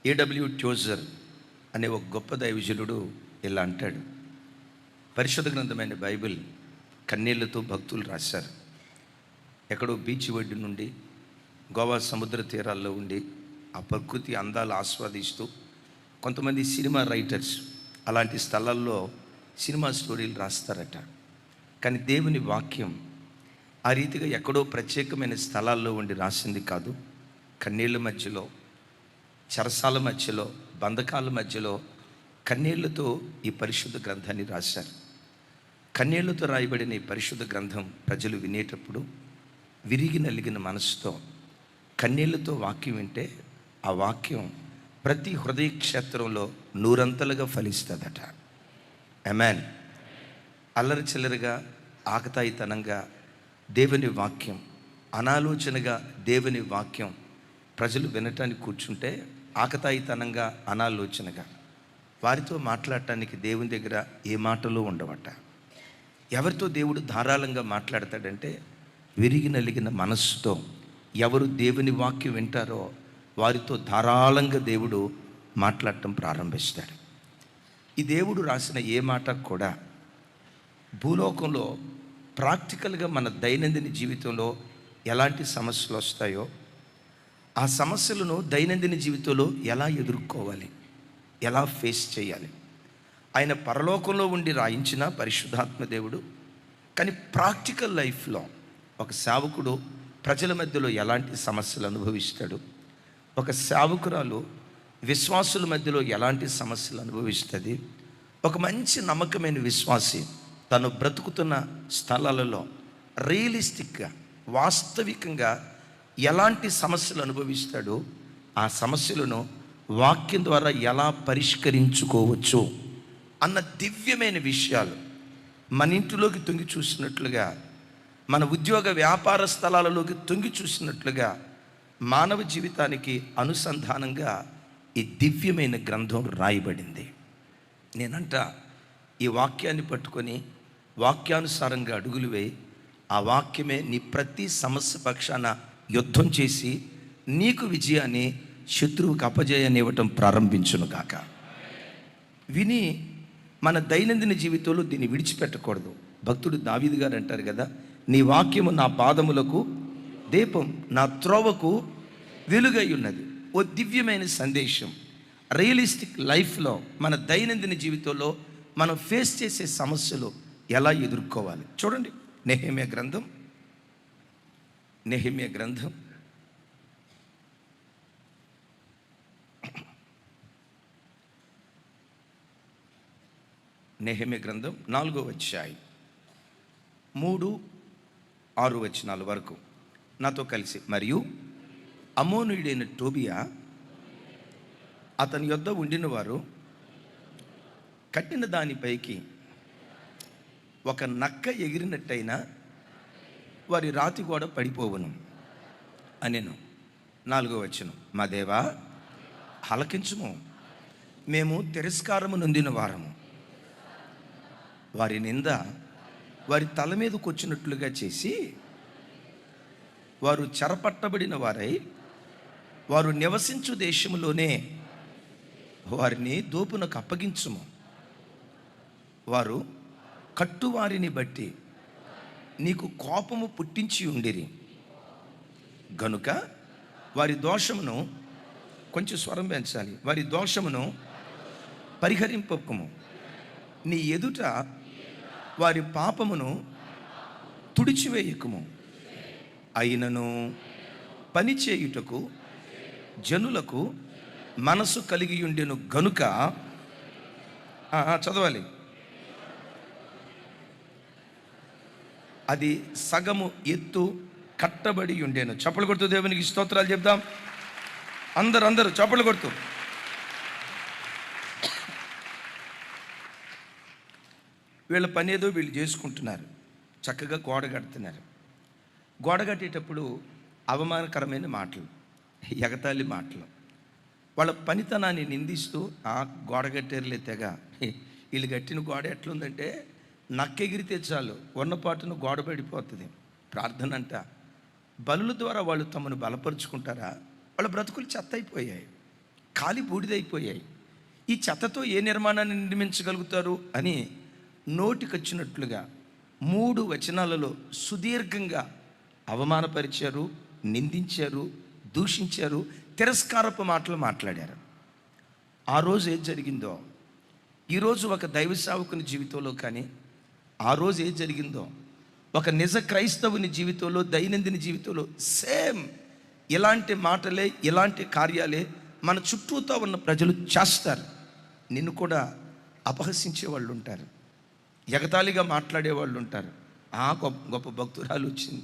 ఏడబ్ల్యూ Tozer అనే ఒక గొప్ప దైవజనుడు ఇలా అంటాడు, పరిశుద్ధ గ్రంథమైన బైబిల్ కన్నీళ్లతో భక్తులు రాశారు. ఎక్కడో బీచ్ ఒడ్డు నుండి గోవా సముద్ర తీరాల్లో ఉండి ఆ ప్రకృతి అందాలు ఆస్వాదిస్తూ కొంతమంది సినిమా రైటర్స్ అలాంటి స్థలాల్లో సినిమా స్టోరీలు రాస్తారట. కానీ దేవుని వాక్యం ఆ రీతిగా ఎక్కడో ప్రత్యేకమైన స్థలాల్లో ఉండి రాసింది కాదు. కన్నీళ్ళ మధ్యలో, చెరసాల మధ్యలో, బంధకాల మధ్యలో కన్నీళ్లతో ఈ పరిశుద్ధ గ్రంథాన్ని రాశారు. కన్నీళ్లతో రాయబడిన ఈ పరిశుద్ధ గ్రంథం ప్రజలు వినేటప్పుడు విరిగి నలిగిన మనసుతో కన్నీళ్లతో వాక్యం వింటే ఆ వాక్యం ప్రతి హృదయ క్షేత్రంలో నూరంతలుగా ఫలిస్తుందట. ఆమేన్. అల్లరి చిల్లరగా, ఆకతాయితనంగా దేవుని వాక్యం, అనాలోచనగా దేవుని వాక్యం ప్రజలు వినటానికి కూర్చుంటే ఆకతాయితనంగా, అనాలోచనగా వారితో మాట్లాడటానికి దేవుని దగ్గర ఏ మాటలు ఉండవట. ఎవరితో దేవుడు ధారాళంగా మాట్లాడతాడంటే విరిగి నలిగిన మనస్సుతో ఎవరు దేవుని వాక్యం వింటారో వారితో ధారాళంగా దేవుడు మాట్లాడటం ప్రారంభిస్తాడు. ఈ దేవుడు రాసిన ఏ మాట కూడా భూలోకంలో ప్రాక్టికల్గా మన దైనందిన జీవితంలో ఎలాంటి సమస్యలు వస్తాయో ఆ సమస్యలను దైనందిన జీవితంలో ఎలా ఎదుర్కోవాలి, ఎలా ఫేస్ చేయాలి, ఆయన పరలోకంలో ఉండి రాయించిన పరిశుద్ధాత్మ దేవుడు. కానీ ప్రాక్టికల్ లైఫ్లో ఒక సేవకుడు ప్రజల మధ్యలో ఎలాంటి సమస్యలు అనుభవిస్తాడు, ఒక సేవకురాలు విశ్వాసుల మధ్యలో ఎలాంటి సమస్యలు అనుభవిస్తుంది, ఒక మంచి నమ్మకమైన విశ్వాసి తను బ్రతుకుతున్న స్థలాలలో రియలిస్టిక్గా, వాస్తవికంగా ఎలాంటి సమస్యలు అనుభవిస్తాడో ఆ సమస్యలను వాక్యం ద్వారా ఎలా పరిష్కరించుకోవచ్చు అన్న దివ్యమైన విషయాలు మన ఇంటిలోకి తొంగి చూసినట్లుగా, మన ఉద్యోగ వ్యాపార స్థలాలలోకి తొంగి చూసినట్లుగా మానవ జీవితానికి అనుసంధానంగా ఈ దివ్యమైన గ్రంథం రాయబడింది. నేనంట ఈ వాక్యాన్ని పట్టుకొని వాక్యానుసారంగా అడుగులు వేయి, ఆ వాక్యమే నీ ప్రతి సమస్య పక్షాన యుద్ధం చేసి నీకు విజయాన్ని, శత్రువుకి అపజయాన్ని ఇవ్వటం ప్రారంభించును గాక. విని మన దైనందిన జీవితంలో దీన్ని విడిచిపెట్టకూడదు. భక్తుడు దావీదు గారు అంటారు కదా, నీ వాక్యము నా పాదములకు దీపం, నా త్రోవకు వెలుగై ఉన్నది. ఓ దివ్యమైన సందేశం. రియలిస్టిక్ లైఫ్లో మన దైనందిన జీవితంలో మనం ఫేస్ చేసే సమస్యలు ఎలా ఎదుర్కోవాలి చూడండి. నెహెమ్యా గ్రంథం నెహెమ్యా గ్రంథం 4వ అధ్యాయం 3-6 వచనాల వరకు నాతో కలిసి. మరియు అమ్మోనీయుడైన టోబియా అతని యొద్ద ఉండిన వారు కట్టిన దానిపైకి ఒక నక్క ఎగిరినట్టయినా వారి రాతి గోడ పడిపోవును అనెను. 4వ వచనం, మా దేవా ఆలకించుము, మేము తిరస్కారము నొందిన వారము, వారి నింద వారి తల మీదకు వచ్చినట్లుగా చేసి వారు చెరపట్టబడిన వారై వారు నివసించు దేశంలోనే వారిని దోపునకు అప్పగించుము. వారు కట్టువారిని బట్టి నీకు కోపము పుట్టించి ఉండిరి గనుక వారి దోషమును, కొంచెం స్వరం పెంచాలి, వారి దోషమును పరిహరింపకము. నీ ఎదుట వారి పాపమును తుడిచివేయకము. అయినను పని చేయుటకు జనులకు మనసు కలిగి ఉండెను గనుక, చదవాలి, అది సగము ఎత్తు కట్టబడి ఉండేను. చప్పలు కొడుతూ దేవునికి స్తోత్రాలు చెప్దాం. అందరూ చప్పలు కొడుతూ. వీళ్ళ పని ఏదో వీళ్ళు చేసుకుంటున్నారు, చక్కగా గోడ కడుతున్నారు. గోడ కట్టేటప్పుడు అవమానకరమైన మాటలు, ఎగతాళి మాటలు, వాళ్ళ పనితనాన్ని నిందిస్తూ ఆ గోడ కట్టేరులే తెగ, వీళ్ళు కట్టిన గోడ ఎట్లుందంటే నక్కెగిరితే చాలు ఉన్నపాటును గోడ పడిపోతుంది. ప్రార్థన అంట, బలుల ద్వారా వాళ్ళు తమను బలపరుచుకుంటారా? వాళ్ళ బ్రతుకులు చెత్త అయిపోయాయి. కాలి బూడిదైపోయాయి. ఈ చెత్తతో ఏ నిర్మాణాన్ని నిర్మించగలుగుతారు అని నోటికొచ్చినట్లుగా 3 వచనాలలో సుదీర్ఘంగా అవమానపరిచారు, నిందించారు, దూషించారు, తిరస్కారపు మాటలు మాట్లాడారు. ఆ రోజు ఏది జరిగిందో ఈరోజు ఒక దైవ సేవకుని జీవితంలో కానీ, ఆ రోజు ఏది జరిగిందో ఒక నిజ క్రైస్తవుని జీవితంలో, దైనందిన జీవితంలో సేమ్ ఇలాంటి మాటలే, ఇలాంటి కార్యాలే మన చుట్టూతో ఉన్న ప్రజలు చేస్తారు. నిన్ను కూడా అపహసించే వాళ్ళు ఉంటారు, ఎగతాళిగా మాట్లాడే వాళ్ళు ఉంటారు. ఆ గొప్ప గొప్ప భక్తురాలు వచ్చింది,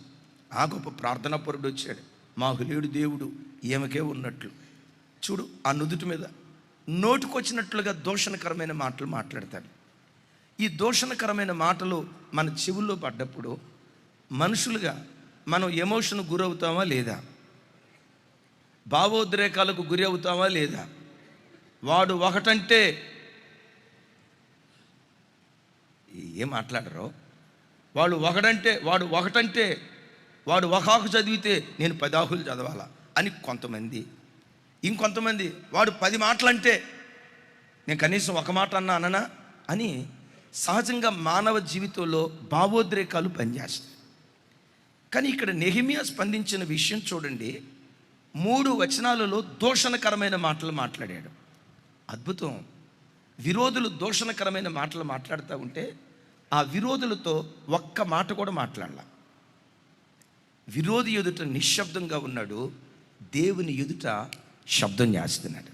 ఆ గొప్ప ప్రార్థనాపరుడు వచ్చాడు, మాకు లేడు దేవుడు, ఈమెకే ఉన్నట్లు. చూడు, ఆ నుదుటి మీద నోటికొచ్చినట్లుగా దూషణకరమైన మాటలు మాట్లాడతాడు. ఈ దూషణకరమైన మాటలు మన చెవుల్లో పడ్డప్పుడు మనుషులుగా మనం ఎమోషన్ గురవుతామా లేదా? భావోద్రేకాలకు గురి అవుతామా లేదా? వాడు ఒకటంటే ఏం మాట్లాడరో, వాడు ఒకటంటే వాడు ఒకాకు చదివితే నేను 10 ఆకులు చదవాలా అని కొంతమంది, ఇంకొంతమంది వాడు 10 మాటలంటే నేను కనీసం ఒక మాట అన్నానా అని సహజంగా మానవ జీవితంలో భావోద్రేకాలు పనిచేస్తాయి. కానీ ఇక్కడ నెహెమ్యా స్పందించిన విషయం చూడండి, 3 వచనాలలో దూషణకరమైన మాటలు మాట్లాడాడు. అద్భుతం. విరోధులు దూషణకరమైన మాటలు మాట్లాడుతూ ఉంటే ఆ విరోధులతో ఒక్క మాట కూడా మాట్లాడాల. విరోధి ఎదుట నిశ్శబ్దంగా ఉన్నాడు, దేవుని ఎదుట శబ్దం చేస్తున్నాడు.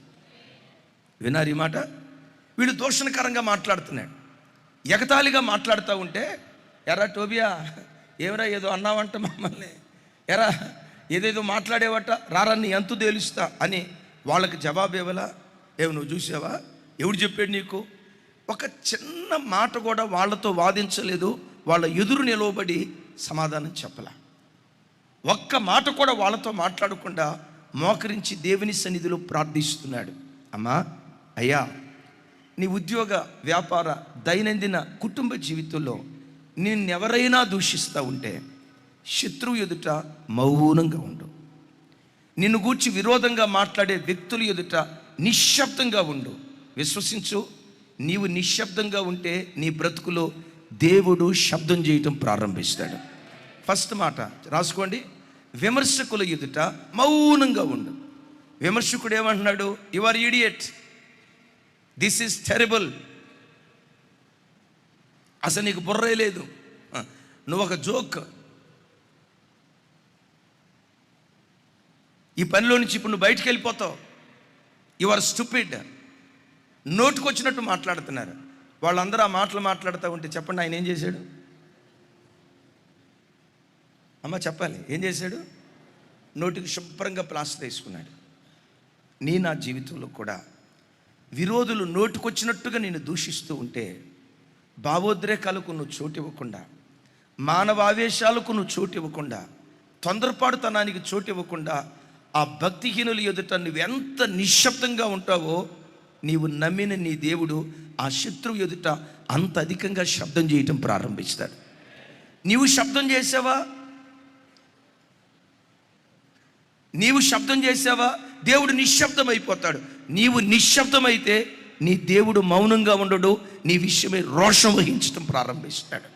విన్నారు ఈ మాట? వీళ్ళు దూషణకరంగా మాట్లాడుతున్నాడు, ఎగతాళిగా మాట్లాడుతూ ఉంటే, ఎరా టోబియా, ఏమరా ఏదో అన్నావంట మమ్మల్ని, ఎరా ఏదేదో మాట్లాడేవట, రారా నీ అంతు తేలుస్తా అని వాళ్ళకి జవాబు ఇవ్వలా. ఏమి నువ్వు చూసావా, ఎవడు చెప్పాడు నీకు? ఒక చిన్న మాట కూడా వాళ్ళతో వాదించలేదు, వాళ్ళ ఎదురు నిలవబడి సమాధానం చెప్పలా. ఒక్క మాట కూడా వాళ్ళతో మాట్లాడకుండా మోకరించి దేవుని సన్నిధిలో ప్రార్థిస్తున్నాడు. అమ్మా, అయ్యా, నీ ఉద్యోగ, వ్యాపార, దైనందిన కుటుంబ జీవితంలో నిన్నెవరైనా దూషిస్తూ ఉంటే శత్రువు ఎదుట మౌనంగా ఉండు. నిన్ను గూర్చి విరోధంగా మాట్లాడే వ్యక్తుల ఎదుట నిశ్శబ్దంగా ఉండు. విశ్వసించు, నీవు నిశ్శబ్దంగా ఉంటే నీ బ్రతుకులో దేవుడు శబ్దం చేయటం ప్రారంభిస్తాడు. ఫస్ట్ మాట రాసుకోండి, విమర్శకుల ఎదుట మౌనంగా ఉండు. విమర్శకుడు ఏమంటున్నాడు? You are idiot, this is terrible, అసలు నీకు బుర్రే లేదు, నువ్వు ఒక జోక్, ఈ పనిలో నుంచి ఇప్పుడు నువ్వు బయటికి వెళ్ళిపోతావు, యు ఆర్ స్టూపిడ్. నోటుకొచ్చినట్టు మాట్లాడుతున్నారు. వాళ్ళందరూ ఆ మాటలు మాట్లాడుతూ ఉంటే చెప్పండి, ఆయన ఏం చేశాడు? అమ్మ చెప్పాలి, ఏం చేశాడు? నోటికి శుభ్రంగా ప్లాస్టర్ వేసుకున్నాడు. నా జీవితంలో కూడా విరోధులు నోటుకొచ్చినట్టుగా నేను దూషిస్తూ ఉంటే భావోద్రేకాలకు నువ్వు చోటు ఇవ్వకుండా, మానవావేశాలకు నువ్వు చోటు ఇవ్వకుండా, తొందరపాటుతనానికి చోటు ఇవ్వకుండా, ఆ భక్తిహీనుల ఎదుట నువ్వు ఎంత నిశ్శబ్దంగా ఉంటావో నీవు నమ్మిన నీ దేవుడు ఆ శత్రువు ఎదుట అంత అధికంగా శబ్దం చేయటం ప్రారంభిస్తాడు. నీవు శబ్దం చేసావా? నీవు శబ్దం చేసావా? దేవుడు నిశ్శబ్దం అయిపోతాడు. నీవు నిశ్శబ్దమైతే నీ దేవుడు మౌనంగా ఉండడు, నీ విషయమై రోషం వహించడం ప్రారంభిస్తాడు.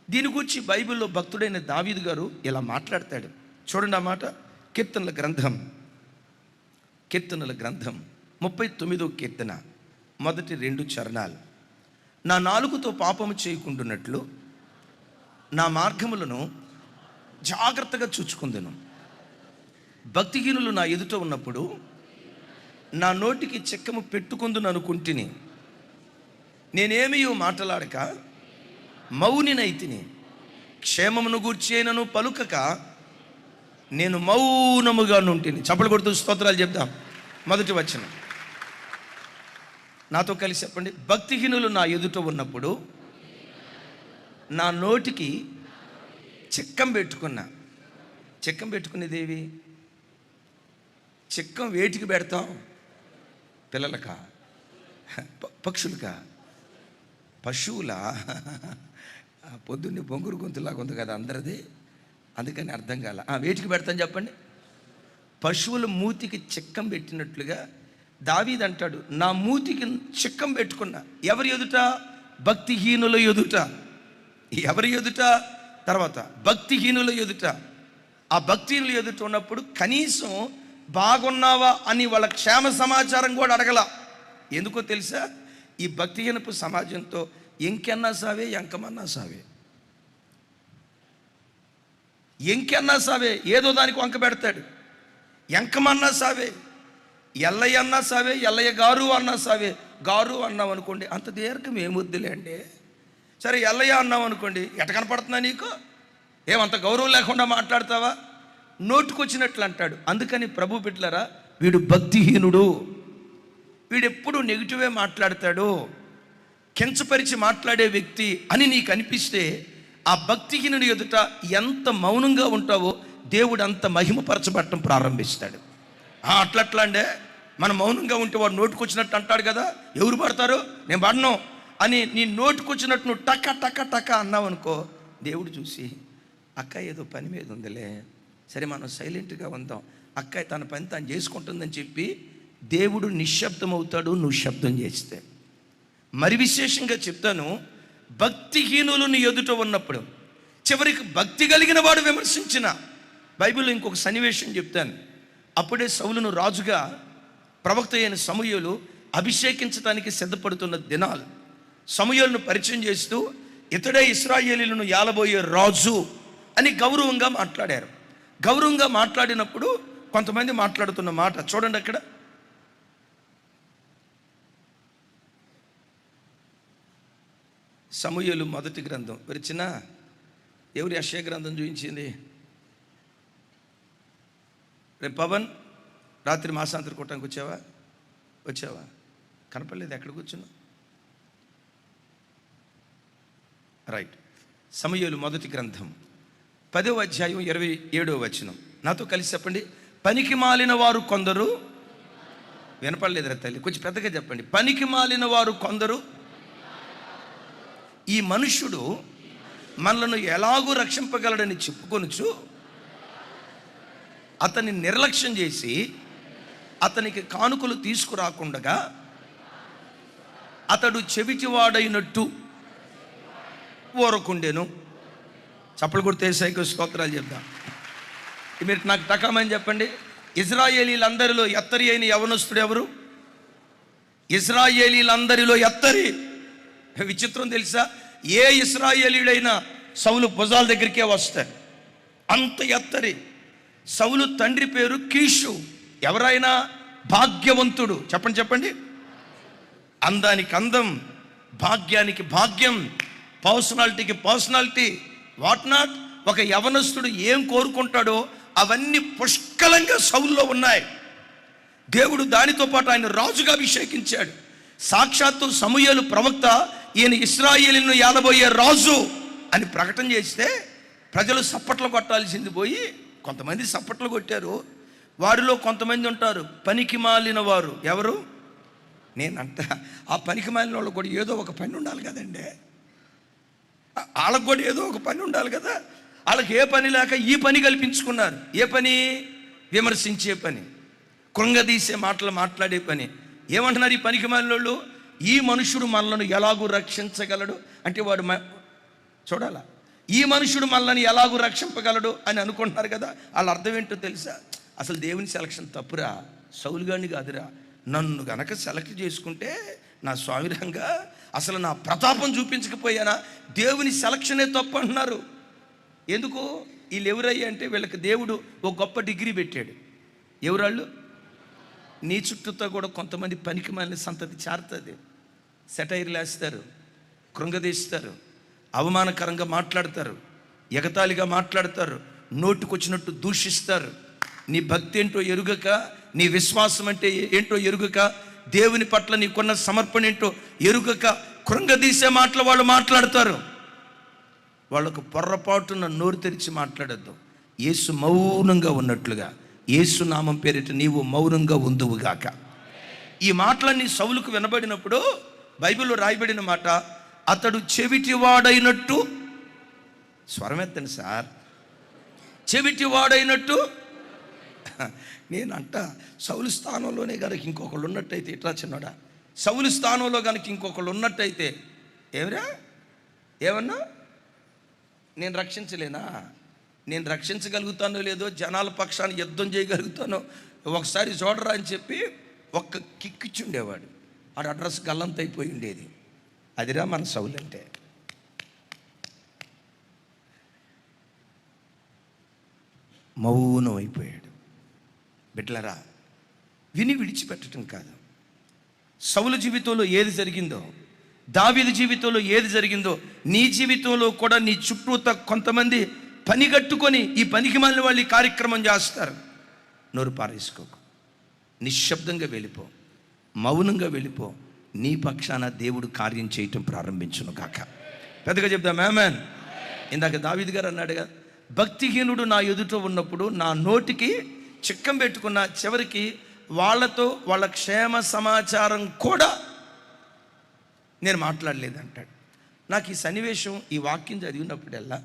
దీని గురించి బైబిల్లో భక్తుడైన దావీదు గారు ఇలా మాట్లాడతాడు. చూడండి ఆ మాట, కీర్తనల గ్రంథం 39వ కీర్తన మొదటి 2 చరణాలు. నా నాలుకతో పాపము చేయకుండునట్లు నా మార్గములను జాగ్రత్తగా చూచుకుందును. భక్తిహీనులు నా ఎదుట ఉన్నప్పుడు నా నోటికి చెక్కము పెట్టుకుందును అనుకుంటుని, నేనేమీ మాటలాడక మౌనినైతిని. క్షేమమును గూర్చేనను పలుకక నేను మౌనముగా నుంటిని. చప్పలు కొడుతూ స్తోత్రాలు చెప్దాం. మొదటి వచనం నాతో కలిసి చెప్పండి. భక్తిహీనులు నా ఎదుట ఉన్నప్పుడు నా నోటికి చెక్కం పెట్టుకున్నా. చెక్కం పెట్టుకునేదేవి? చెక్కం వేటికి పెడతాం? పిల్లలకా, పక్షులకా, పశువులా? పొద్దున్నే బొంగురు గొంతులాగా ఉంది కదా అందరిది, అందుకని అర్థం కాల. వేటికి పెడతాను చెప్పండి. పశువుల మూతికి చెక్కం పెట్టినట్లుగా దావీదు అంటాడు, నా మూతికి చిక్కం పెట్టుకున్నా. ఎవరి ఎదుట? భక్తిహీనుల ఎదుట. ఎవరి ఎదుట? తర్వాత భక్తిహీనుల ఎదుట. ఆ భక్తిహీనుల ఎదుట ఉన్నప్పుడు కనీసం బాగున్నావా అని వాళ్ళ క్షేమ సమాచారం కూడా అడగల. ఎందుకో తెలుసా? ఈ భక్తిహీనపు సమాజంతో ఎంకెన్నా సావే, ఎంకమన్నా సావే, ఎంకన్నా సావే, ఏదో దానికి వంక పెడతాడు. ఎంకమన్నా సావే, ఎల్లయ్య అన్నా సావే, ఎల్లయ్య గారు అన్నా సావే. గారు అన్నావు అనుకోండి, అంత దీర్ఘం ఏమొద్దులే అండి. సరే ఎల్లయ్య అన్నావు అనుకోండి, ఎట కనపడుతున్నా నీకు? ఏమంత గౌరవం లేకుండా మాట్లాడతావా? నోటుకొచ్చినట్లు అంటాడు. అందుకని ప్రభు బిడ్డలారా, వీడు భక్తిహీనుడు, వీడెప్పుడు నెగిటివే మాట్లాడతాడు, కించపరిచి మాట్లాడే వ్యక్తి అని నీకు అనిపిస్తే ఆ భక్తిహీనుడి ఎదుట ఎంత మౌనంగా ఉంటావో దేవుడు అంత మహిమపరచబడటం ప్రారంభిస్తాడు. అట్లా అంటే మనం మౌనంగా ఉంటే వాడు నోటుకొచ్చినట్టు అంటాడు కదా. ఎవరు పడతారు? నేను పడను అని నీ నోటుకొచ్చినట్టు నువ్వు టక టక టక అన్నావు అనుకో, దేవుడు చూసి అక్క ఏదో పని మీద ఉందిలే, సరే మనం సైలెంట్గా ఉందాం, అక్క తన పని తాను చేసుకుంటుందని చెప్పి దేవుడు నిశ్శబ్దం అవుతాడు నువ్వు శబ్దం చేస్తే. మరి విశేషంగా చెప్తాను, భక్తిహీనులను ఎదుట ఉన్నప్పుడు చివరికి భక్తి కలిగిన వాడు విమర్శించిన, బైబిల్లో ఇంకొక సన్నివేశం చెప్తాను. అప్పుడే సౌలును రాజుగా ప్రవక్త అయిన సమూయేలు అభిషేకించడానికి సిద్ధపడుతున్న దినాలు. సమూయేలును పరిచయం చేస్తూ ఇతడే ఇశ్రాయేలీయులను ఏలబోయే రాజు అని గౌరవంగా మాట్లాడారు. గౌరవంగా మాట్లాడినప్పుడు కొంతమంది మాట్లాడుతున్న మాట చూడండి. అక్కడ సమూయేలు మొదటి గ్రంథం విరిచిన ఎవరి యెషయా గ్రంథం చూపించింది? రేపు పవన్ రాత్రి మాసాంతర కూటానికి వచ్చావా? కనపడలేదు, ఎక్కడ కూర్చున్నావు? రైట్. సమూయేలు మొదటి గ్రంథం 10వ అధ్యాయం 27వ వచనం. నాతో కలిసి చెప్పండి. పనికి మాలిన వారు కొందరు, వినపడలేదురా తల్లి, కొంచెం పెద్దగా చెప్పండి. పనికి మాలిన వారు కొందరు, ఈ మనుష్యుడు మనలను ఎలాగూ రక్షింపగలడని చెప్పుకొనుచు అతన్ని నిర్లక్ష్యం చేసి అతనికి కానుకలు తీసుకురాకుండగా అతడు చెవిటివాడైనట్టు ఊరకుండెను. చప్పలు కొడితే యేసయ్యకు స్తోత్రాలు చెప్దాం. మీరు నాకు టకామని చెప్పండి. ఇశ్రాయేలీలందరిలో ఎత్తరి అయిన యవనస్తుడు ఎవరు? ఇశ్రాయేలీలందరిలో ఎత్తరి. విచిత్రం తెలుసా? ఏ ఇశ్రాయేలీయుడైనా సౌలు భుజాల దగ్గరికే వస్తాడు, అంత ఎత్తరి. సౌలు తండ్రి పేరు కీషు. ఎవరైనా భాగ్యవంతుడు. చెప్పండి. అందానికి అందం, భాగ్యానికి భాగ్యం, పర్సనాలిటీకి పర్సనాలిటీ. What not. ఒక యవనస్తుడు ఏం కోరుకుంటాడో అవన్నీ పుష్కలంగా సౌలులో ఉన్నాయి. దేవుడు దానితో పాటు ఆయన రాజుగా అభిషేకించాడు. సాక్షాత్తు సమూయేలు ప్రవక్త ఈయన ఇశ్రాయేలీయులను ఏలబోయే రాజు అని ప్రకటన చేస్తే ప్రజలు సప్పట్లు కొట్టాల్సింది పోయి కొంతమంది సప్పట్లు కొట్టారు. వారిలో కొంతమంది ఉంటారు పనికి మాలిన వారు. ఎవరు? నేనంట ఆ పనికి మాలిన వాళ్ళకు కూడా ఏదో ఒక పని ఉండాలి కదండి. వాళ్ళకు కూడా ఏదో ఒక పని ఉండాలి కదా. వాళ్ళకి ఏ పని లేక ఈ పని కల్పించుకున్నారు. ఏ పని? విమర్శించే పని, కృంగదీసే మాటలు మాట్లాడే పని. ఏమంటున్నారు ఈ పనికి మాలిన వాళ్ళు? ఈ మనుషుడు మనలను ఎలాగూ రక్షించగలడు అంటే వాడు చూడాలా, ఈ మనుషుడు మనల్ని ఎలాగూ రక్షింపగలడు అని అనుకుంటున్నారు కదా. వాళ్ళ అర్థం ఏంటో తెలుసా? అసలు దేవుని సెలక్షన్ తప్పురా, సౌలు గారిని కాదురా. నన్ను గనక సెలెక్ట్ చేసుకుంటే నా స్వామిరంగా అసలు నా ప్రతాపం చూపించకపోయానా, దేవుని సెలక్షనే తప్పు అంటున్నారు. ఎందుకు? వీళ్ళు ఎవరయ్యా అంటే వీళ్ళకి దేవుడు ఒక గొప్ప డిగ్రీ పెట్టాడు. ఎవరాళ్ళు? నీ చుట్టూతో కూడా కొంతమంది పనికి మాలిన సంతతి చేరుతుంది. సెటైర్లు వేస్తారు, కృంగదీస్తారు, అవమానకరంగా మాట్లాడతారు, ఎగతాళిగా మాట్లాడతారు, నోటుకొచ్చినట్టు దూషిస్తారు. నీ భక్తి ఏంటో ఎరుగక, నీ విశ్వాసం అంటే ఏంటో ఎరుగక, దేవుని పట్ల నీకున్న సమర్పణ ఏంటో ఎరుగక కృంగదీసే మాటలు వాళ్ళు మాట్లాడతారు. వాళ్ళకు పొర్రపాటున నోరు తెరిచి మాట్లాడద్దు. యేసు మౌనంగా ఉన్నట్లుగా యేసు నామం పేరిట నీవు మౌనంగా ఉందువుగాక. ఈ మాటలన్నీ సౌలుకు వినబడినప్పుడు బైబిల్లో రాయబడిన మాట, అతడు చెవిటివాడైనట్టు, స్వరం ఎత్తండి సార్, చెవిటివాడైనట్టు నేనంట సౌలు స్థానంలోనే కనుక ఇంకొకళ్ళు ఉన్నట్టయితే, ఇట్లా చిన్నోడా, సౌలు స్థానంలో కనుక ఇంకొకళ్ళు ఉన్నట్టయితే ఏమిరా, ఏమన్నా నేను రక్షించలేనా? నేను రక్షించగలుగుతానో లేదో, జనాల పక్షాన్ని యుద్ధం చేయగలుగుతానో ఒకసారి చూడరా అని చెప్పి ఒక్క కిక్కిచ్చుండేవాడు. ఆడ అడ్రస్ గల్లంతైపోయి ఉండేది. అదిరా మన సౌలు అంటే. మౌనం అయిపోయాడు. బిడ్డలారా, విని విడిచిపెట్టడం కాదు. సౌలు జీవితంలో ఏది జరిగిందో, దావీదు జీవితంలో ఏది జరిగిందో, నీ జీవితంలో కూడా నీ చుట్టూత కొంతమంది పని కట్టుకొని ఈ పనికి మాలిన వాళ్ళు ఈ కార్యక్రమం చేస్తారు. నోరు పారేసుకోకు, నిశ్శబ్దంగా వెళ్ళిపో, మౌనంగా వెళ్ళిపో. నీ పక్షాన దేవుడు కార్యం చేయటం ప్రారంభించును కాక. పెద్దగా చెప్దాం ఆమేన్. ఇందాక దావీదు గారు అన్నాడుగా, భక్తిహీనుడు నా ఎదుట ఉన్నప్పుడు నా నోటికి చిక్కం పెట్టుకున్న, చివరికి వాళ్ళతో వాళ్ళ క్షేమ సమాచారం కూడా నేను మాట్లాడలేదు అంటాడు. నాకు ఈ సన్నివేశం, ఈ వాక్యం చదివినప్పుడల్లా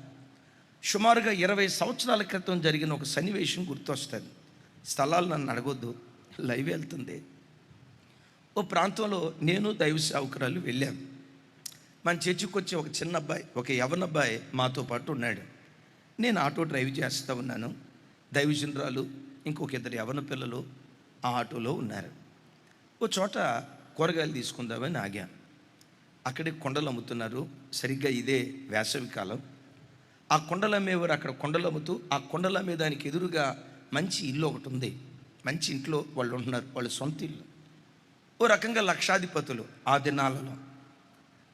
సుమారుగా 20 సంవత్సరాల క్రితం జరిగిన ఒక సన్నివేశం గుర్తొస్తుంది. స్థలాలు నన్ను అడగొద్దు, లైవ్ వెళ్తుంది. ఓ ప్రాంతంలో నేను దైవ సేవకురాలు వెళ్ళాను. మన చర్చికి వచ్చి ఒక చిన్న అబ్బాయి, ఒక యవన అబ్బాయి మాతో పాటు ఉన్నాడు. నేను ఆటో డ్రైవ్ చేస్తూ ఉన్నాను. దైవజనురాలు ఇంకొక 2 యవన పిల్లలు ఆ ఆటోలో ఉన్నారు. ఓ చోట కూరగాయలు తీసుకుందామని ఆగాను. అక్కడే కొండలు అమ్ముతున్నారు. సరిగ్గా ఇదే వేసవి కాలం. ఆ కొండలు అమ్మేవారు అక్కడ కొండలు అమ్ముతూ, ఆ కొండలు అమ్మేదానికి ఎదురుగా మంచి ఇల్లు ఒకటి ఉంది. మంచి ఇంట్లో వాళ్ళు ఉంటున్నారు, వాళ్ళ సొంత ఇల్లు. ఓ రకంగా లక్షాధిపతులు ఆ దినాలలో.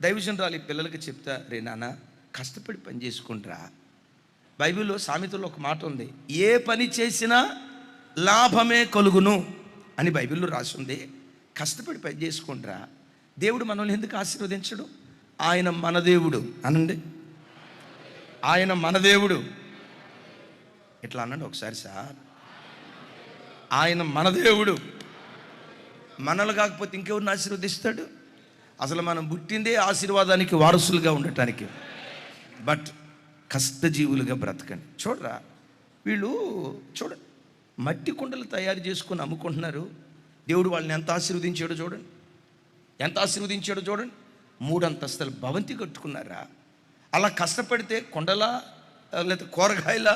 దైవజనురాలు ఈ పిల్లలకి చెప్తా, రే నాన్న కష్టపడి పని చేసుకుంటారా. బైబిల్లో సామెతలో ఒక మాట ఉంది, ఏ పని చేసినా లాభమే కలుగును అని బైబిల్లో రాసింది. కష్టపడి పని చేసుకుంటారా. దేవుడు మనల్ని ఎందుకు ఆశీర్వదించడు? ఆయన మన దేవుడు అనండి. ఆయన మన దేవుడు. ఇట్లా అనండి ఒకసారి సార్. ఆయన మన దేవుడు. మనలు కాకపోతే ఇంకెవరిని ఆశీర్వదిస్తాడు? అసలు మనం పుట్టిందే ఆశీర్వాదానికి వారసులుగా ఉండటానికి. బట్ కష్టజీవులుగా బ్రతకండి. చూడరా, వీళ్ళు చూడ మట్టి కుండలు తయారు చేసుకొని అమ్ముకుంటున్నారు. దేవుడు వాళ్ళని ఎంత ఆశీర్వదించాడో చూడండి, ఎంత ఆశీర్వదించాడో చూడండి. 3 అంతస్తుల భవంతి కట్టుకున్నారా. అలా కష్టపడితే కొండలా లేదా కూరగాయల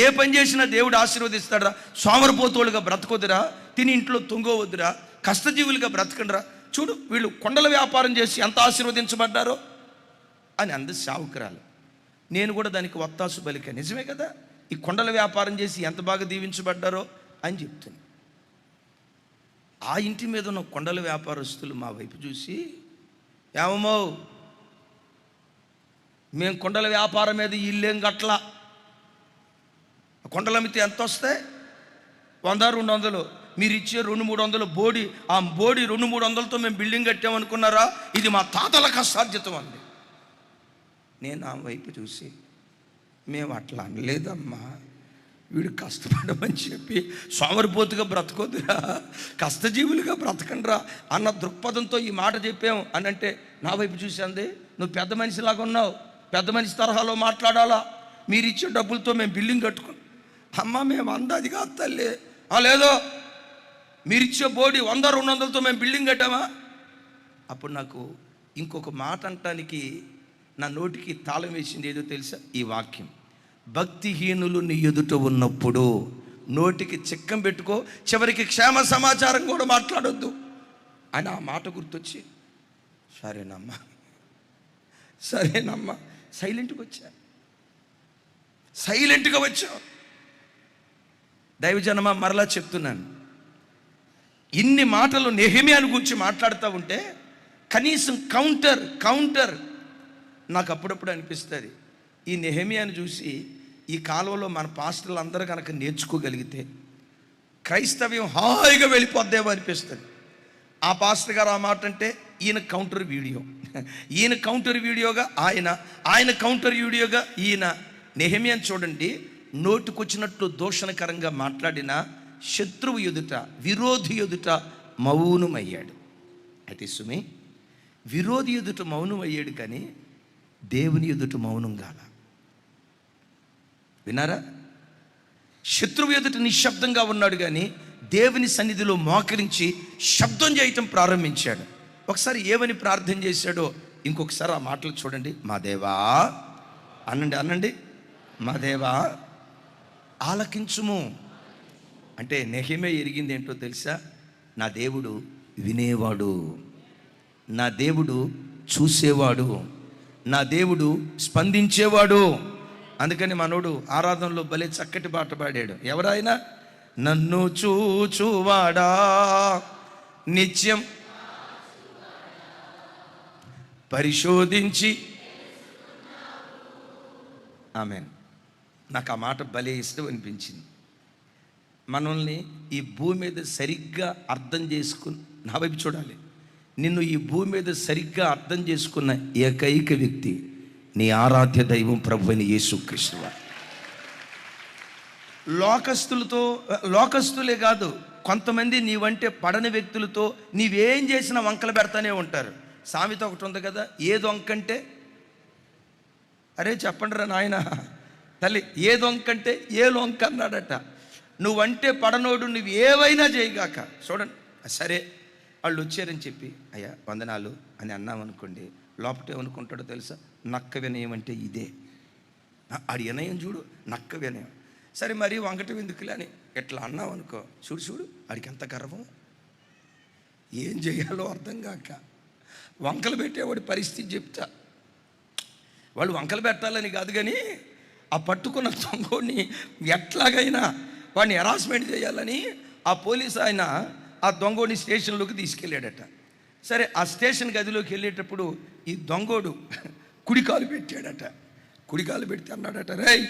ఏ పని చేసినా దేవుడు ఆశీర్వదిస్తాడరా. సోమరిపోతులుగా బ్రతకొద్దురా, తిని ఇంట్లో తొంగవద్దురా, కష్టజీవులుగా బ్రతకండిరా. చూడు వీళ్ళు కొండల వ్యాపారం చేసి ఎంత ఆశీర్వదించబడ్డారో అని అంది సావుకురాలు. నేను కూడా దానికి వత్తాసు బలిక. నిజమే కదా, ఈ కొండల వ్యాపారం చేసి ఎంత బాగా దీవించబడ్డారో అని చెప్తుంది. ఆ ఇంటి మీద ఉన్న కొండల వ్యాపారస్తులు మా వైపు చూసి, ఏమో మేము కొండల వ్యాపారం మీద ఇల్లేం గట్ల, కొండలు అమ్మితే ఎంత వస్తాయి? 100-200. మీరు ఇచ్చే 200-300 బోడి, ఆ బోడి 200-300తో మేము బిల్డింగ్ కట్టామనుకున్నారా? ఇది మా తాతల కష్టార్జితం అంది. నేను ఆ వైపు చూసి, మేము అట్లా అనలేదమ్మా, వీడు కష్టపడమని చెప్పి సోమరిపోతుగా బ్రతకొద్దురా, కష్టజీవులుగా బ్రతకండిరా అన్న దృక్పథంతో ఈ మాట చెప్పాము అని అంటే, నా వైపు చూసి అంది, నువ్వు పెద్ద మనిషిలాగా ఉన్నావు, పెద్ద మనిషి తరహాలో మాట్లాడాలా, మీరు ఇచ్చే డబ్బులతో మేము బిల్డింగ్ కట్టుకున్నాం. అమ్మ మేము అందాది కాదు తల్లి. లేదో మీరిచ్చే బోడి 100-200తో మేము బిల్డింగ్ కట్టామా? అప్పుడు నాకు ఇంకొక మాట అంటానికి నా నోటికి తాళం వేసింది ఏదో తెలుసా? ఈ వాక్యం, భక్తిహీనులు నీ ఎదుట ఉన్నప్పుడు నోటికి చిక్కం పెట్టుకో, చివరికి క్షేమ సమాచారం కూడా మాట్లాడొద్దు అని ఆ మాట గుర్తొచ్చి, సరేనమ్మా సరేనమ్మా సైలెంట్గా వచ్చా. దైవజనమా మరలా చెప్తున్నాను, ఇన్ని మాటలు నెహెమ్యాను గురించి మాట్లాడుతూ ఉంటే కనీసం కౌంటర్ నాకు అప్పుడప్పుడు అనిపిస్తుంది. ఈ నెహెమ్యాను చూసి ఈ కాలంలో మన పాస్టర్లు అందరూ కనుక నేర్చుకోగలిగితే క్రైస్తవ్యం హాయిగా వెళ్ళిపోద్దేమో అనిపిస్తుంది. ఆ పాస్టర్ గారు ఆ మాట అంటే ఈయన కౌంటర్ వీడియో, ఈయన కౌంటర్ వీడియోగా ఆయన కౌంటర్ వీడియోగా ఈయన. నెహెమ్యాను చూడండి, నోటుకొచ్చినట్లు దూషణకరంగా మాట్లాడిన శత్రువు ఎదుట, విరోధి ఎదుట మౌనమయ్యాడు. అయితే సుమి, విరోధి ఎదుట మౌనం అయ్యాడు కానీ దేవుని ఎదుట మౌనం కాల. విన్నారా? శత్రువు ఎదుట నిశ్శబ్దంగా ఉన్నాడు, కానీ దేవుని సన్నిధిలో మోకరించి శబ్దం చేయటం ప్రారంభించాడు. ఒకసారి ఏమని ప్రార్థన చేశాడో ఇంకొకసారి ఆ మాటలు చూడండి. మా దేవా అనండి, మా దేవా ఆలకించుము. అంటే నెహెమీయా ఎరిగింది ఏంటో తెలుసా? నా దేవుడు వినేవాడు, నా దేవుడు చూసేవాడు, నా దేవుడు స్పందించేవాడు. అందుకని మనోడు ఆరాధనలో భలే చక్కటి పాట పాడాడు. ఎవరైనా నన్ను చూచువాడా నిత్యం పరిశోధించి. ఆమేన్. నాకు ఆ మాట భలే ఇష్టం అనిపించింది. మనల్ని ఈ భూమి మీద సరిగ్గా అర్థం చేసుకుని, నా వైపు చూడాలి, నిన్ను ఈ భూమి మీద సరిగ్గా అర్థం చేసుకున్న ఏకైక వ్యక్తి నీ ఆరాధ్య దైవం ప్రభువైన యేసుక్రీస్తు వారు. లోకస్తులే కాదు, కొంతమంది నీవంటే పడని వ్యక్తులతో నీవేం చేసినా వంకలు పెడతానే ఉంటారు. సామెత ఒకటి ఉంది కదా, ఏది వంకంటే, అరే చెప్పండి రా నాయన తల్లి, ఏది వంకంటే ఏ లొంక అన్నాడట. నువ్వంటే పడనోడు నువ్వు ఏవైనా చేయగాక. చూడండి, సరే వాళ్ళు వచ్చారని చెప్పి అయ్యా వందనాలు అని అన్నామనుకోండి, లోపట ఏమనుకుంటాడో తెలుసా? నక్క వినయం అంటే ఇదే. ఆడి వినయం చూడు, నక్క వినయం. సరే మరి వంకటం ఎందుకులే అని ఎట్లా అన్నావు అనుకో, చూడు ఆడికి ఎంత గర్వం, ఏం చేయాలో అర్థం కాక వంకలు పెట్టేవాడి పరిస్థితి చెప్తా. వాళ్ళు వంకలు పెట్టాలని కాదు, కానీ ఆ పట్టుకున్న దొంగోడిని ఎట్లాగైనా వాడిని హెరాస్మెంట్ చేయాలని ఆ పోలీసు ఆయన ఆ దొంగోడిని స్టేషన్లోకి తీసుకెళ్ళాడట. సరే ఆ స్టేషన్ గదిలోకి వెళ్ళేటప్పుడు ఈ దొంగోడు కుడికాలు పెట్టాడట. కుడికాలు పెడితే అన్నాడట, రేయ్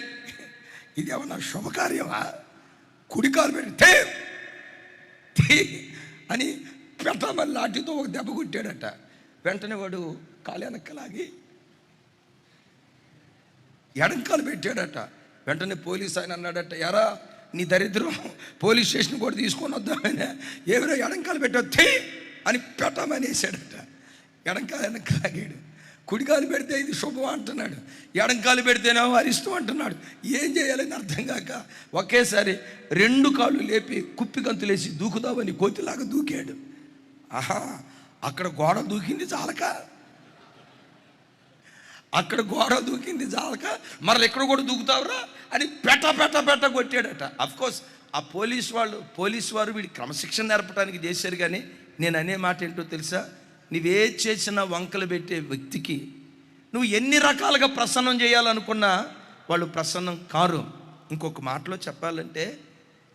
ఇది ఏమన్నా శుభకార్యమా? కుడికాలు పెడితే అని పెట్టమని లాఠీతో ఒక దెబ్బ కొట్టాడట. వెంటనే వాడు కాలు వెనక్కలాగి ఎడంకాలు పెట్టాడట. వెంటనే పోలీసు ఆయన అన్నాడట, ఎరా నీ దరిద్రం పోలీస్ స్టేషన్ కూడా తీసుకొని వద్దామని, ఎవరో ఎడంకాలు పెట్టొద్దు అని పెట్టమని వేసాడట. ఎడంకాలు వెనక్కలాగాడు. కుడికాలు పెడితే ఇది శుభం అంటున్నాడు, ఎడంకాలు పెడితేనేమో అరిష్టం అంటున్నాడు. ఏం చేయాలని అర్థం కాక ఒకేసారి రెండు కాళ్ళు లేపి కుప్పి గంతులేసి దూకుదామని కోతిలాగా దూకాడు. ఆహా, అక్కడ గోడ దూకింది చాలక, అక్కడ గోడ దూకింది చాలక మరలు ఎక్కడ కూడా దూకుతావురా అని పెట్ట కొట్టాడట. అఫ్కోర్స్ ఆ పోలీసు వారు వీడి క్రమశిక్షణ నేర్పడానికి చేశారు. కానీ నేను అనే మాట ఏంటో తెలుసా? నువ్వే చేసిన వంకలు పెట్టే వ్యక్తికి నువ్వు ఎన్ని రకాలుగా ప్రసన్నం చేయాలనుకున్నా వాళ్ళు ప్రసన్నం కారు. ఇంకొక మాటలో చెప్పాలంటే,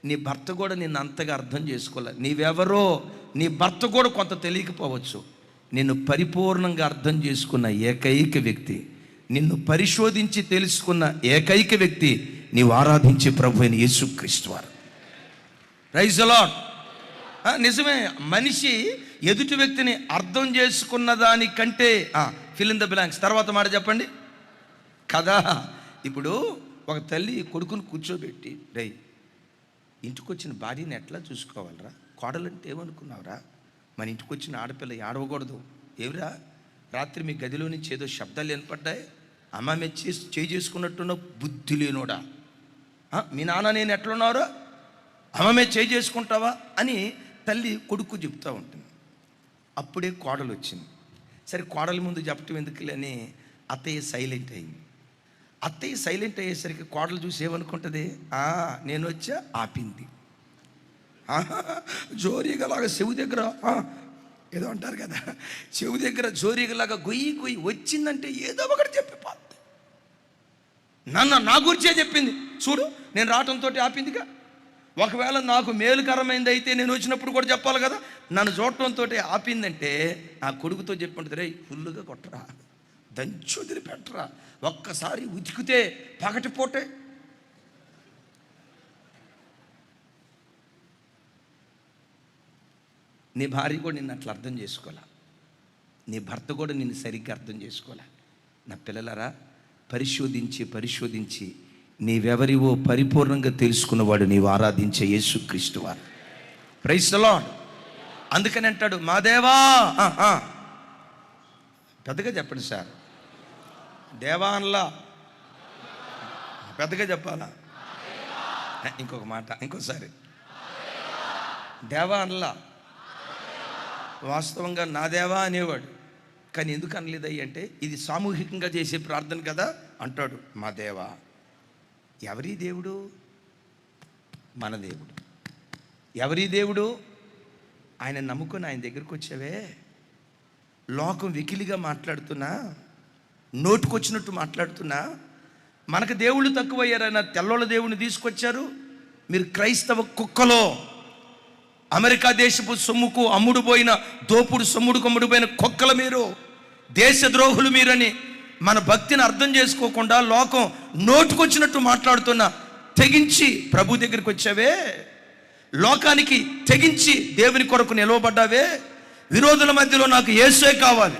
నీ భర్త కూడా నిన్ను అంతగా అర్థం చేసుకోవాలి. నీవెవరో నీ భర్త కూడా కొంత తెలియకపోవచ్చు. నిన్ను పరిపూర్ణంగా అర్థం చేసుకున్న ఏకైక వ్యక్తి, నిన్ను పరిశోధించి తెలుసుకున్న ఏకైక వ్యక్తి నీవు ఆరాధించే ప్రభు అయిన యేసుక్రీస్తు వారు. Praise the Lord. నిజమే, మనిషి ఎదుటి వ్యక్తిని అర్థం చేసుకున్న దానికంటే ఫిల్ ఇన్ ద బ్లాంక్స్. తర్వాత మాట చెప్పండి కదా. ఇప్పుడు ఒక తల్లి కొడుకుని కూర్చోబెట్టి, రేయ్ ఇంటికి వచ్చిన భార్యని ఎట్లా చూసుకోవాలరా, కోడలంటే ఏమనుకున్నావురా, మన ఇంటికి వచ్చిన ఆడపిల్ల ఏడవకూడదు, ఏమిరా రాత్రి మీ గదిలో నుంచి ఏదో శబ్దాలు వినపడ్డాయి, అమ్మ మీద చేయి చేసుకున్నట్టున్న బుద్ధి లేనోడా, మీ నాన్న నేను ఎట్లున్నావురా, అమ్మ మీద చేయి చేసుకుంటావా అని తల్లి కొడుకు చెప్తూ ఉంటుంది. అప్పుడే కోడలు వచ్చింది. సరే కోడల ముందు చెప్పటం ఎందుకులే అని అత్తయ్య సైలెంట్ అయింది. అత్తయ్య సైలెంట్ అయ్యేసరికి కోడలు చూసి ఏమనుకుంటుంది, నేను వచ్చా ఆపింది. జోరీగలాగా చెవు దగ్గర ఏదో అంటారు కదా, చెవు దగ్గర జోరీగలాగా గొయ్యి వచ్చిందంటే ఏదో ఒకటి చెప్పిపోద్ది. నా గురించే చెప్పింది చూడు, నేను రావటంతో ఆపిందిగా. ఒకవేళ నాకు మేలుకరమైంది అయితే నేను వచ్చినప్పుడు కూడా చెప్పాలి కదా. నన్ను చూడటంతో ఆపిందంటే నా కొడుకుతో చెప్పుంటుంది, రే ఫుల్లుగా కొట్టరా, దంచు వదిలిపెట్టరా, ఒక్కసారి ఉతికితే పగటిపోటే. నీ భార్య కూడా నిన్ను అట్లా అర్థం చేసుకోవాలా, నీ భర్త కూడా నిన్ను సరిగ్గా అర్థం చేసుకోవాలా. నా పిల్లలారా, పరిశోధించి నీవెవరివో పరిపూర్ణంగా తెలుసుకున్నవాడు నీవు ఆరాధించే యేసుక్రీస్తు వారు. Praise the Lord. అందుకని అంటాడు, మా దేవా. పెద్దగా చెప్పండి సార్, దేవా అనలా, పెద్దగా చెప్పాలా. ఇంకొక మాట, ఇంకోసారి. దేవా అనలా, వాస్తవంగా నా దేవా అనేవాడు. కానీ ఎందుకు అనలేదయ్యి అంటే, ఇది సామూహికంగా చేసే ప్రార్థన కదా అంటాడు. మా దేవా. ఎవరి దేవుడు? మన దేవుడు. ఎవరి దేవుడు? ఆయన నమ్ముకొని ఆయన దగ్గరికి వచ్చావే, లోకం వెకిలిగా మాట్లాడుతున్నా, నోటుకొచ్చినట్టు మాట్లాడుతున్నా, మనకు దేవుళ్ళు తక్కువయ్యారన్న తెల్లోళ్ళ దేవుడిని తీసుకొచ్చారు. మీరు క్రైస్తవ కుక్కలో, అమెరికా దేశపు సొమ్ముకు అమ్ముడు పోయిన, దోపుడు సొమ్ముడు కొమ్ముడు పోయిన కుక్కల మీరు, దేశద్రోహులు మీరని మన భక్తిని అర్థం చేసుకోకుండా లోకం నోటుకొచ్చినట్టు మాట్లాడుతున్నా, తెగించి ప్రభు దగ్గరికి వచ్చావే, లోకానికి తెగించి దేవుని కొరకు నిలవబడ్డావే. విరోధుల మధ్యలో నాకు యేసే కావాలి,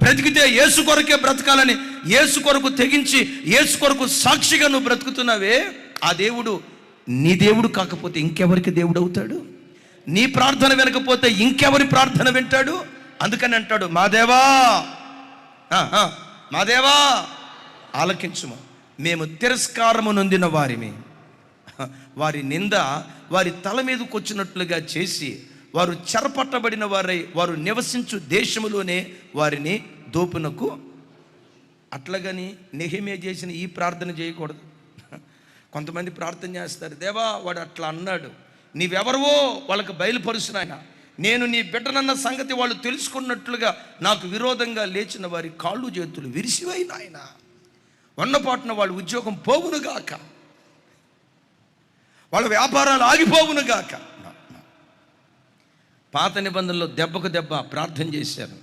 బ్రతికితే యేసు కొరకే బ్రతకాలని యేసు కొరకు తెగించి యేసు కొరకు సాక్షిగా నువ్వు బ్రతుకుతున్నావే. ఆ దేవుడు నీ దేవుడు కాకపోతే ఇంకెవరికి దేవుడు అవుతాడు? నీ ప్రార్థన వినకపోతే ఇంకెవరి ప్రార్థన వింటాడు? అందుకని అంటాడు, మా దేవా, మా దేవా ఆలకించుము. మేము తిరస్కారము నొందిన వారిని, వారి నింద వారి తల మీదకి వచ్చినట్లుగా చేసి, వారు చెరపట్టబడిన వారై వారు నివసించు దేశములోనే వారిని దోపునకు. అట్లాగని నెహెమ్యా చేసిన ఈ ప్రార్థన చేయకూడదు. కొంతమంది ప్రార్థన చేస్తారు, దేవా వాడు అట్లా అన్నాడు, నీవెవరవో వాళ్ళకి బయలుపరుస్తున్నాయన, నేను నీ బిడ్డనన్న సంగతి వాళ్ళు తెలుసుకున్నట్లుగా నాకు విరోధంగా లేచిన వారి కాళ్ళు చేతులు విరిసివైన ఆయన, ఉన్నపాటున వాళ్ళ ఉద్యోగం పోవునుగాక, వాళ్ళ వ్యాపారాలు ఆగిపోవునుగాక. పాత నిబంధనలో దెబ్బకు దెబ్బ ప్రార్థన చేశారు,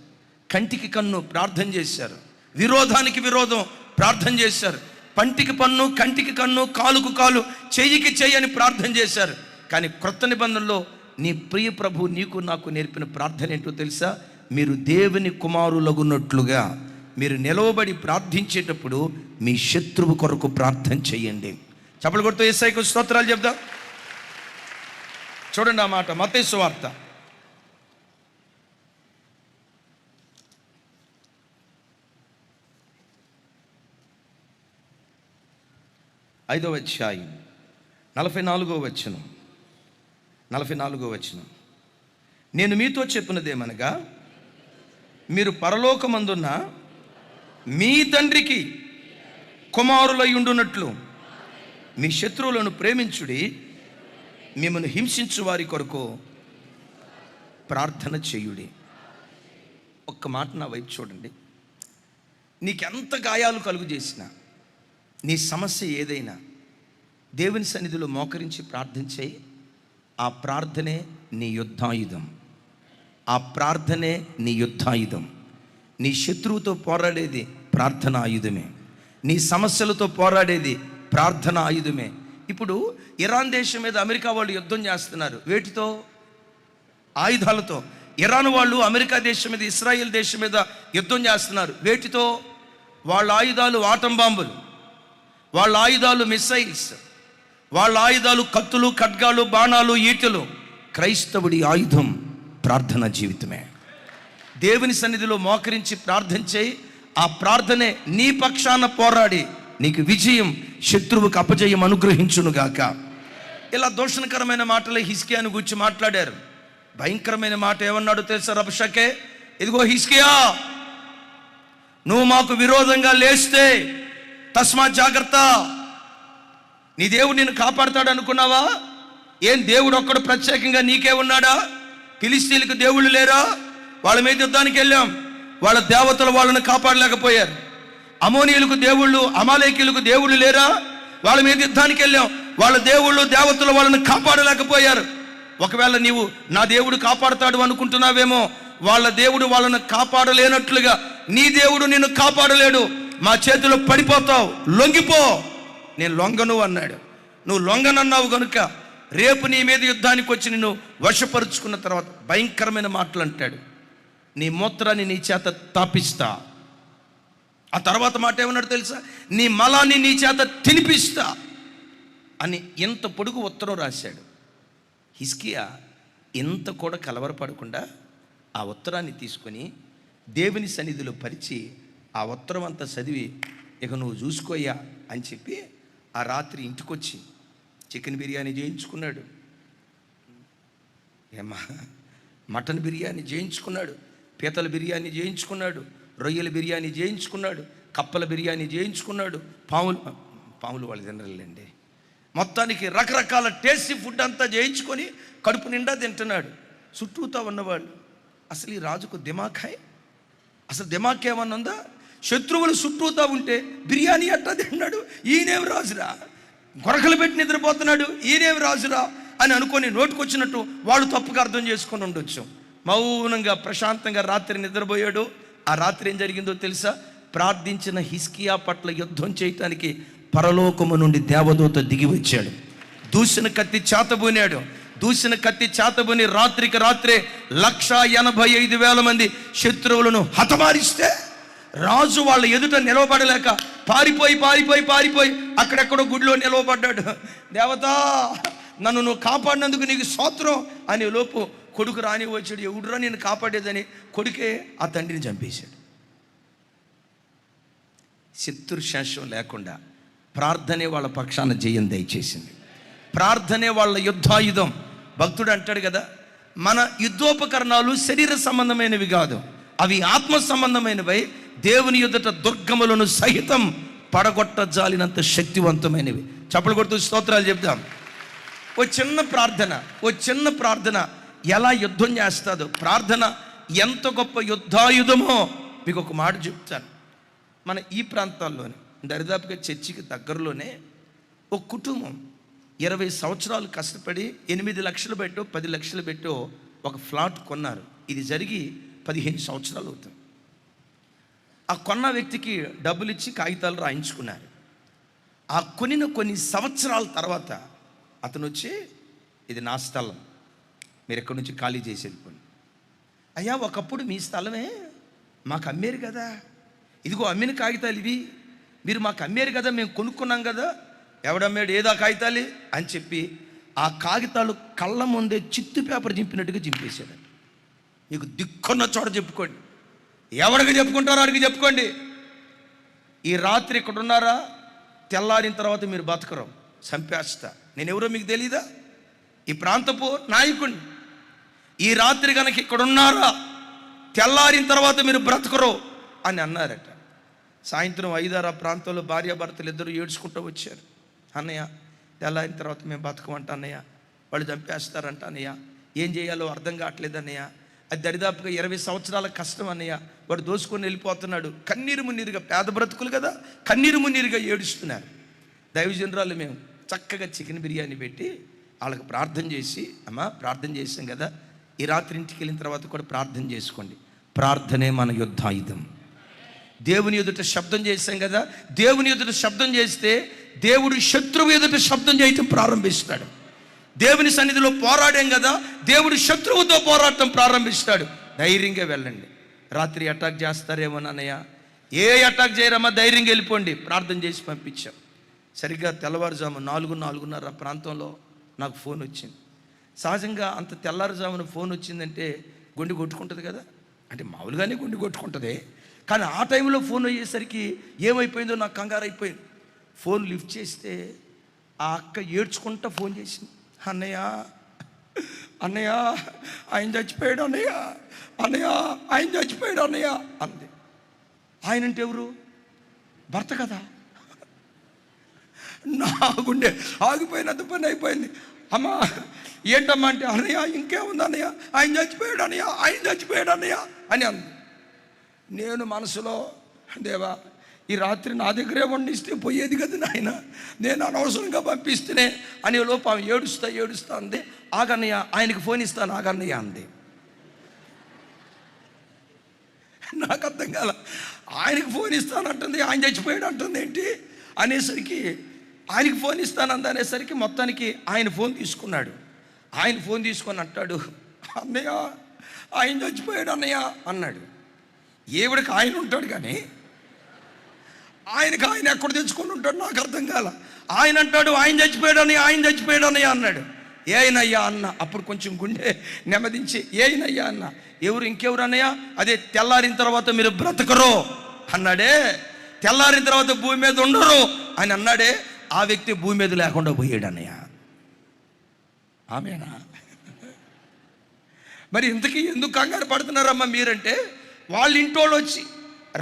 కంటికి కన్ను ప్రార్థన చేశారు, విరోధానికి విరోధం ప్రార్థన చేశారు, పంటికి పన్ను, కంటికి కన్ను, కాలుకు కాలు, చెయ్యికి చెయ్యి అని ప్రార్థన చేశారు. కానీ క్రొత్త నిబంధనలో నీ ప్రియ ప్రభు నీకు నాకు నేర్పిన ప్రార్థన ఏంటో తెలుసా? మీరు దేవుని కుమారులగున్నట్లుగా మీరు నిలవబడి ప్రార్థించేటప్పుడు మీ శత్రువు కొరకు ప్రార్థన చేయండి. చప్పలు కొడుతూ యేసయ్యకు స్తోత్రాలు చెప్దాం. చూడండి ఆ మాట, మత్తయి సువార్త 5వ అధ్యాయం 44వ వచనం. నేను మీతో చెప్పినదేమనగా, మీరు పరలోకమందున్న మీ తండ్రికి కుమారులై ఉండునట్లు మీ శత్రువులను ప్రేమించుడి, మిమ్మల్ని హింసించు వారి కొరకు ప్రార్థన చేయుడి. ఒక్క మాట నా వైపు చూడండి. నీకెంత గాయాలు కలుగు చేసినా, నీ సమస్య ఏదైనా దేవుని సన్నిధిలో మోకరించి ప్రార్థించే, ఆ ప్రార్థనే నీ యుద్ధాయుధం. ఆ ప్రార్థనే నీ యుద్ధాయుధం. నీ శత్రువుతో పోరాడేది ప్రార్థన ఆయుధమే. నీ సమస్యలతో పోరాడేది ప్రార్థన ఆయుధమే. ఇప్పుడు ఇరాన్ దేశం మీద అమెరికా వాళ్ళు యుద్ధం చేస్తున్నారు. వేటితో? ఆయుధాలతో. ఇరాన్ వాళ్ళు అమెరికా దేశం మీద, ఇస్రాయేల్ దేశం మీద యుద్ధం చేస్తున్నారు. వేటితో? వాళ్ళ ఆయుధాలు ఆటం బాంబులు, వాళ్ళ ఆయుధాలు మిసైల్స్, వాళ్ళ ఆయుధాలు కత్తులు, ఖడ్గాలు, బాణాలు, ఈటెలు. క్రైస్తవుడి ఆయుధం ప్రార్థన జీవితమే. దేవుని సన్నిధిలో మోకరించి ప్రార్థన చేయి. ఆ ప్రార్థనే నీ పక్షాన పోరాడి నీకు విజయం, శత్రువుకు అపజయం అనుగ్రహించునుగాక. ఇలా దూషణకరమైన మాటలే హిజ్కియాను గురించి మాట్లాడారు. భయంకరమైన మాట ఏమన్నాడు తెలుసా రబ్షకే? ఇదిగో హిజ్కియా, నువ్వు మాకు విరోధంగా లేస్తే తస్మాత్ జాగ్రత్త, నీ దేవుడు నిన్ను కాపాడుతాడు అనుకున్నావా? ఏం దేవుడు ఒక్కడు ప్రత్యేకంగా నీకే ఉన్నాడా? ఫిలిస్తీన్లకు దేవుళ్ళు లేరా? వాళ్ళ మీద యుద్ధానికి వెళ్ళాం, వాళ్ళ దేవతలు వాళ్ళని కాపాడలేకపోయారు. అమోనీయులకు దేవుళ్ళు, అమాలేకీయులకు దేవుళ్ళు లేరా? వాళ్ళ మీద యుద్ధానికి వెళ్ళాం, వాళ్ళ దేవుళ్ళు దేవతలు వాళ్ళని కాపాడలేకపోయారు. ఒకవేళ నీవు నా దేవుడు కాపాడుతాడు అనుకుంటున్నావేమో, వాళ్ళ దేవుడు వాళ్ళని కాపాడలేనట్లుగా నీ దేవుడు నిన్ను కాపాడలేడు. మా చేతిలో పడిపోతావు, లొంగిపో. నేను లొంగను అన్నాడు. నువ్వు లొంగనన్నావు కనుక రేపు నీ మీద యుద్ధానికి వచ్చి నిన్ను వశపరుచుకున్న తర్వాత భయంకరమైన మాటలు అంటాడు. నీ మూత్రాన్ని నీ చేత తాపిస్తా. ఆ తర్వాత మాట ఏమన్నాడు తెలుసా? నీ మలాన్ని నీ చేత తినిపిస్తా అని ఎంత పొడుగు ఉత్తరం రాశాడు. హిజ్కియా ఎంత కూడా కలవరపడకుండా ఆ ఉత్తరాన్ని తీసుకొని దేవుని సన్నిధిలో పరిచి ఆ ఉత్తరం అంతా చదివి, ఇక నువ్వు చూసుకోయ్యా అని చెప్పి ఆ రాత్రి ఇంటికొచ్చి చికెన్ బిర్యానీ చేయించుకున్నాడు, ఏమా మటన్ బిర్యానీ చేయించుకున్నాడు, పీతల బిర్యానీ చేయించుకున్నాడు, రొయ్యల బిర్యానీ చేయించుకున్నాడు, కప్పల బిర్యానీ చేయించుకున్నాడు, పాములు వాళ్ళు తినరులేండి. మొత్తానికి రకరకాల టేస్టీ ఫుడ్ అంతా చేయించుకొని కడుపు నిండా తింటున్నాడు. చుట్టూతా ఉన్నవాళ్ళు, అసలు ఈ రాజుకు దిమాఖాయ్, అసలు దిమాఖ్ ఏమన్నా ఉందా? శత్రువులు చుట్టూతా ఉంటే బిర్యానీ అట్టా తిన్నాడు, ఈయనేం రాజురా, గొరకలు పెట్టి నిద్రపోతున్నాడు, ఈయనేం రాజురా అని అనుకొని నోటుకొచ్చినట్టు వాళ్ళు తప్పుగా అర్థం చేసుకొని ఉండొచ్చు. మౌనంగా ప్రశాంతంగా రాత్రి నిద్రపోయాడు. ఆ రాత్రి ఏం జరిగిందో తెలుసా? ప్రార్థించిన హిజ్కియా పట్ల యుద్ధం చేయటానికి పరలోకము నుండి దేవదూత దిగి వచ్చాడు. దూసిన కత్తి చేతబూనాడు. దూసిన కత్తి చేతబూని రాత్రికి రాత్రే 185,000 మంది శత్రువులను హతమారిస్తే రాజు వాళ్ళ ఎదుట నిలవబడలేక పారిపోయి అక్కడెక్కడో గుడిలో నిలవబడ్డాడు. దేవతా, నన్ను నువ్వు కాపాడినందుకు నీకు స్తోత్రం అని లోపు కొడుకు రాని వచ్చాడు. ఎవడురా నేను కాపాడేదని కొడుకే ఆ తండ్రిని చంపేశాడు. శత్రుశాస్త్రం లేకుండా ప్రార్థనే వాళ్ళ పక్షాన జయం దయచేసింది. ప్రార్థనే వాళ్ళ యుద్ధాయుధం. భక్తుడు అంటాడు కదా, మన యుద్ధోపకరణాలు శరీర సంబంధమైనవి కాదు, అవి ఆత్మ సంబంధమైనవి. దేవుని ఎదుట దుర్గములను సహితం పడగొట్టజాలినంత శక్తివంతమైనవి. చప్పలు కొడుతూ స్తోత్రాలు చెప్దాం. ఓ చిన్న ప్రార్థన ఎలా యుద్ధం చేస్తుందో, ప్రార్థన ఎంత గొప్ప యుద్ధాయుధమో మీకు ఒక మాట చెప్తాను. మన ఈ ప్రాంతాల్లోనే దరిదాపుగా చర్చికి దగ్గరలోనే ఒక కుటుంబం 20 సంవత్సరాలు కష్టపడి 8 లక్షలు పెట్టో 10 లక్షలు పెట్టో ఒక ఫ్లాట్ కొన్నారు. ఇది జరిగి 15 సంవత్సరాలు అవుతుంది. ఆ కొన్న వ్యక్తికి డబ్బులు ఇచ్చి కాగితాలు రాయించుకున్నారు. ఆ కొన్ని సంవత్సరాల తర్వాత అతను వచ్చి, ఇది నా స్థలం, మీరు ఎక్కడి నుంచి ఖాళీ చేసి వెళ్ళిపోండి. అయ్యా, ఒకప్పుడు మీ స్థలమే, మాకు అమ్మేరు కదా, ఇదిగో అమ్మిన కాగితాలు ఇవి, మీరు మాకు అమ్మేరు కదా, మేము కొనుక్కున్నాం కదా, ఎవడమ్మాడు, ఏదా కాగితాలు అని చెప్పి ఆ కాగితాలు కళ్ళ ముందే చిత్తు పేపర్ చింపినట్టుగా చింపేశాడు. మీకు దిక్కున్న చోట చెప్పుకోండి, ఎవరికి చెప్పుకుంటారో అడిగి చెప్పుకోండి. ఈ రాత్రి ఇక్కడ ఉన్నారా, తెల్లారిన తర్వాత మీరు బతకరు, చంపేస్తా. నేను ఎవరో మీకు తెలీదా? ఈ ప్రాంతపు నాయకుడిని. ఈ రాత్రి కనుక ఇక్కడ ఉన్నారా, తెల్లారిన తర్వాత మీరు బ్రతకరు అని అన్నారట. సాయంత్రం 5-6 ప్రాంతంలో భార్యాభర్తలు ఇద్దరు ఏడ్చుకుంటూ వచ్చారు. అన్నయ్య, తెల్లారిన తర్వాత మేము బతకమంట అన్నయ్య, వాళ్ళు చంపేస్తారంట అన్నయ్య, ఏం చేయాలో అర్థం కావట్లేదు అన్నయ్య, అది దరిదాపుగా 20 సంవత్సరాల కష్టం అన్నయ్య, వాడు దోసుకొని వెళ్ళిపోతున్నాడు. కన్నీరు మున్నీరుగా, పేద బ్రతుకులు కదా, కన్నీరు మున్నీరుగా ఏడుస్తున్నారు. దైవజనరాలు మేము చక్కగా చికెన్ బిర్యానీ పెట్టి వాళ్ళకి ప్రార్థన చేసి, అమ్మా ప్రార్థన చేసాం కదా, ఈ రాత్రి ఇంటికి వెళ్ళిన తర్వాత కూడా ప్రార్థన చేసుకోండి. ప్రార్థనే మన యుద్ధాయుధం. దేవుని ఎదుట శబ్దం చేశాం కదా, దేవుని ఎదుట శబ్దం చేస్తే దేవుడు శత్రువు ఎదుట శబ్దం చేయటం ప్రారంభిస్తాడు. దేవుని సన్నిధిలో పోరాడాం కదా, దేవుడు శత్రువుతో పోరాటం ప్రారంభిస్తాడు. ధైర్యంగా వెళ్ళండి. రాత్రి అటాక్ చేస్తారేమో అన్నయ్య, ఏ అటాక్ చేయరమ్మా, ధైర్యంగా వెళ్ళిపోండి. ప్రార్థన చేసి పంపించాం. సరిగ్గా తెల్లవారుజాము 4-4:30 ప్రాంతంలో నాకు ఫోన్ వచ్చింది. సహజంగా అంత తెల్లారుజామున ఫోన్ వచ్చిందంటే గుండె కొట్టుకుంటుంది కదా, అంటే మామూలుగానే గుండె కొట్టుకుంటుంది, కానీ ఆ టైంలో ఫోన్ అయ్యేసరికి ఏమైపోయిందో నాకు కంగారు అయిపోయింది. ఫోన్ లిఫ్ట్ చేస్తే ఆ అక్క ఏడ్చుకుంటా ఫోన్ చేసింది. అన్నయ్య ఆయన చచ్చిపోయాడు అన్నయ్య, ఆయన చచ్చిపోయాడు అన్నయ్య అంది. ఆయన అంటే ఎవరు? భర్త కదా. నా గుండె ఆగిపోయినంత పని అయిపోయింది. అమ్మా ఏంటమ్మా అంటే, అన్నయ్య ఇంకేముంది అన్నయ్య, ఆయన చచ్చిపోయాడు అన్నయ్య అని అంది. నేను మనసులో, దేవా ఈ రాత్రి నా దగ్గరే వండిస్తే పోయేది కదా నాయన, నేను అనవసరంగా పంపిస్తేనే అని లోపు ఆమె ఏడుస్తా అంది. ఆగన్నయ్య, ఆయనకి ఫోన్ ఇస్తాను ఆగన్నయ్య అంది. నాకు అర్థం కాల, ఆయనకి ఫోన్ ఇస్తానంటుంది, ఆయన చచ్చిపోయాడు అంటుంది ఏంటి అనేసరికి, ఆయనకి ఫోన్ ఇస్తానంది అనేసరికి మొత్తానికి ఆయన ఫోన్ తీసుకున్నాడు. ఆయన ఫోన్ తీసుకొని అంటాడు, అన్నయ్య ఆయన చచ్చిపోయాడు అన్నయ్య అన్నాడు. ఏవిడికి ఆయన ఉంటాడు కానీ ఆయనకి ఆయన ఎక్కడ తెచ్చుకొని ఉంటాడు నాకు అర్థం కాల. ఆయన అంటాడు ఆయన చచ్చిపోయాడు అన్నయ్య అన్నాడు. ఏనయ్యా అన్న. అప్పుడు కొంచెం గుండె నెమ్మదించి ఏనయ్యా అన్న. ఇంకెవరు అన్నయ్య? అదే తెల్లారిన తర్వాత మీరు బ్రతకరు అన్నాడే, తెల్లారిన తర్వాత భూమి మీద ఉండరు అని అన్నాడే, ఆ వ్యక్తి భూమి మీద లేకుండా పోయాడు అన్నయ్య. ఆమేనా? మరి ఇంతకీ ఎందుకు కంగారు పడుతున్నారమ్మా మీరంటే, వాళ్ళ ఇంటోళ్ళు వచ్చి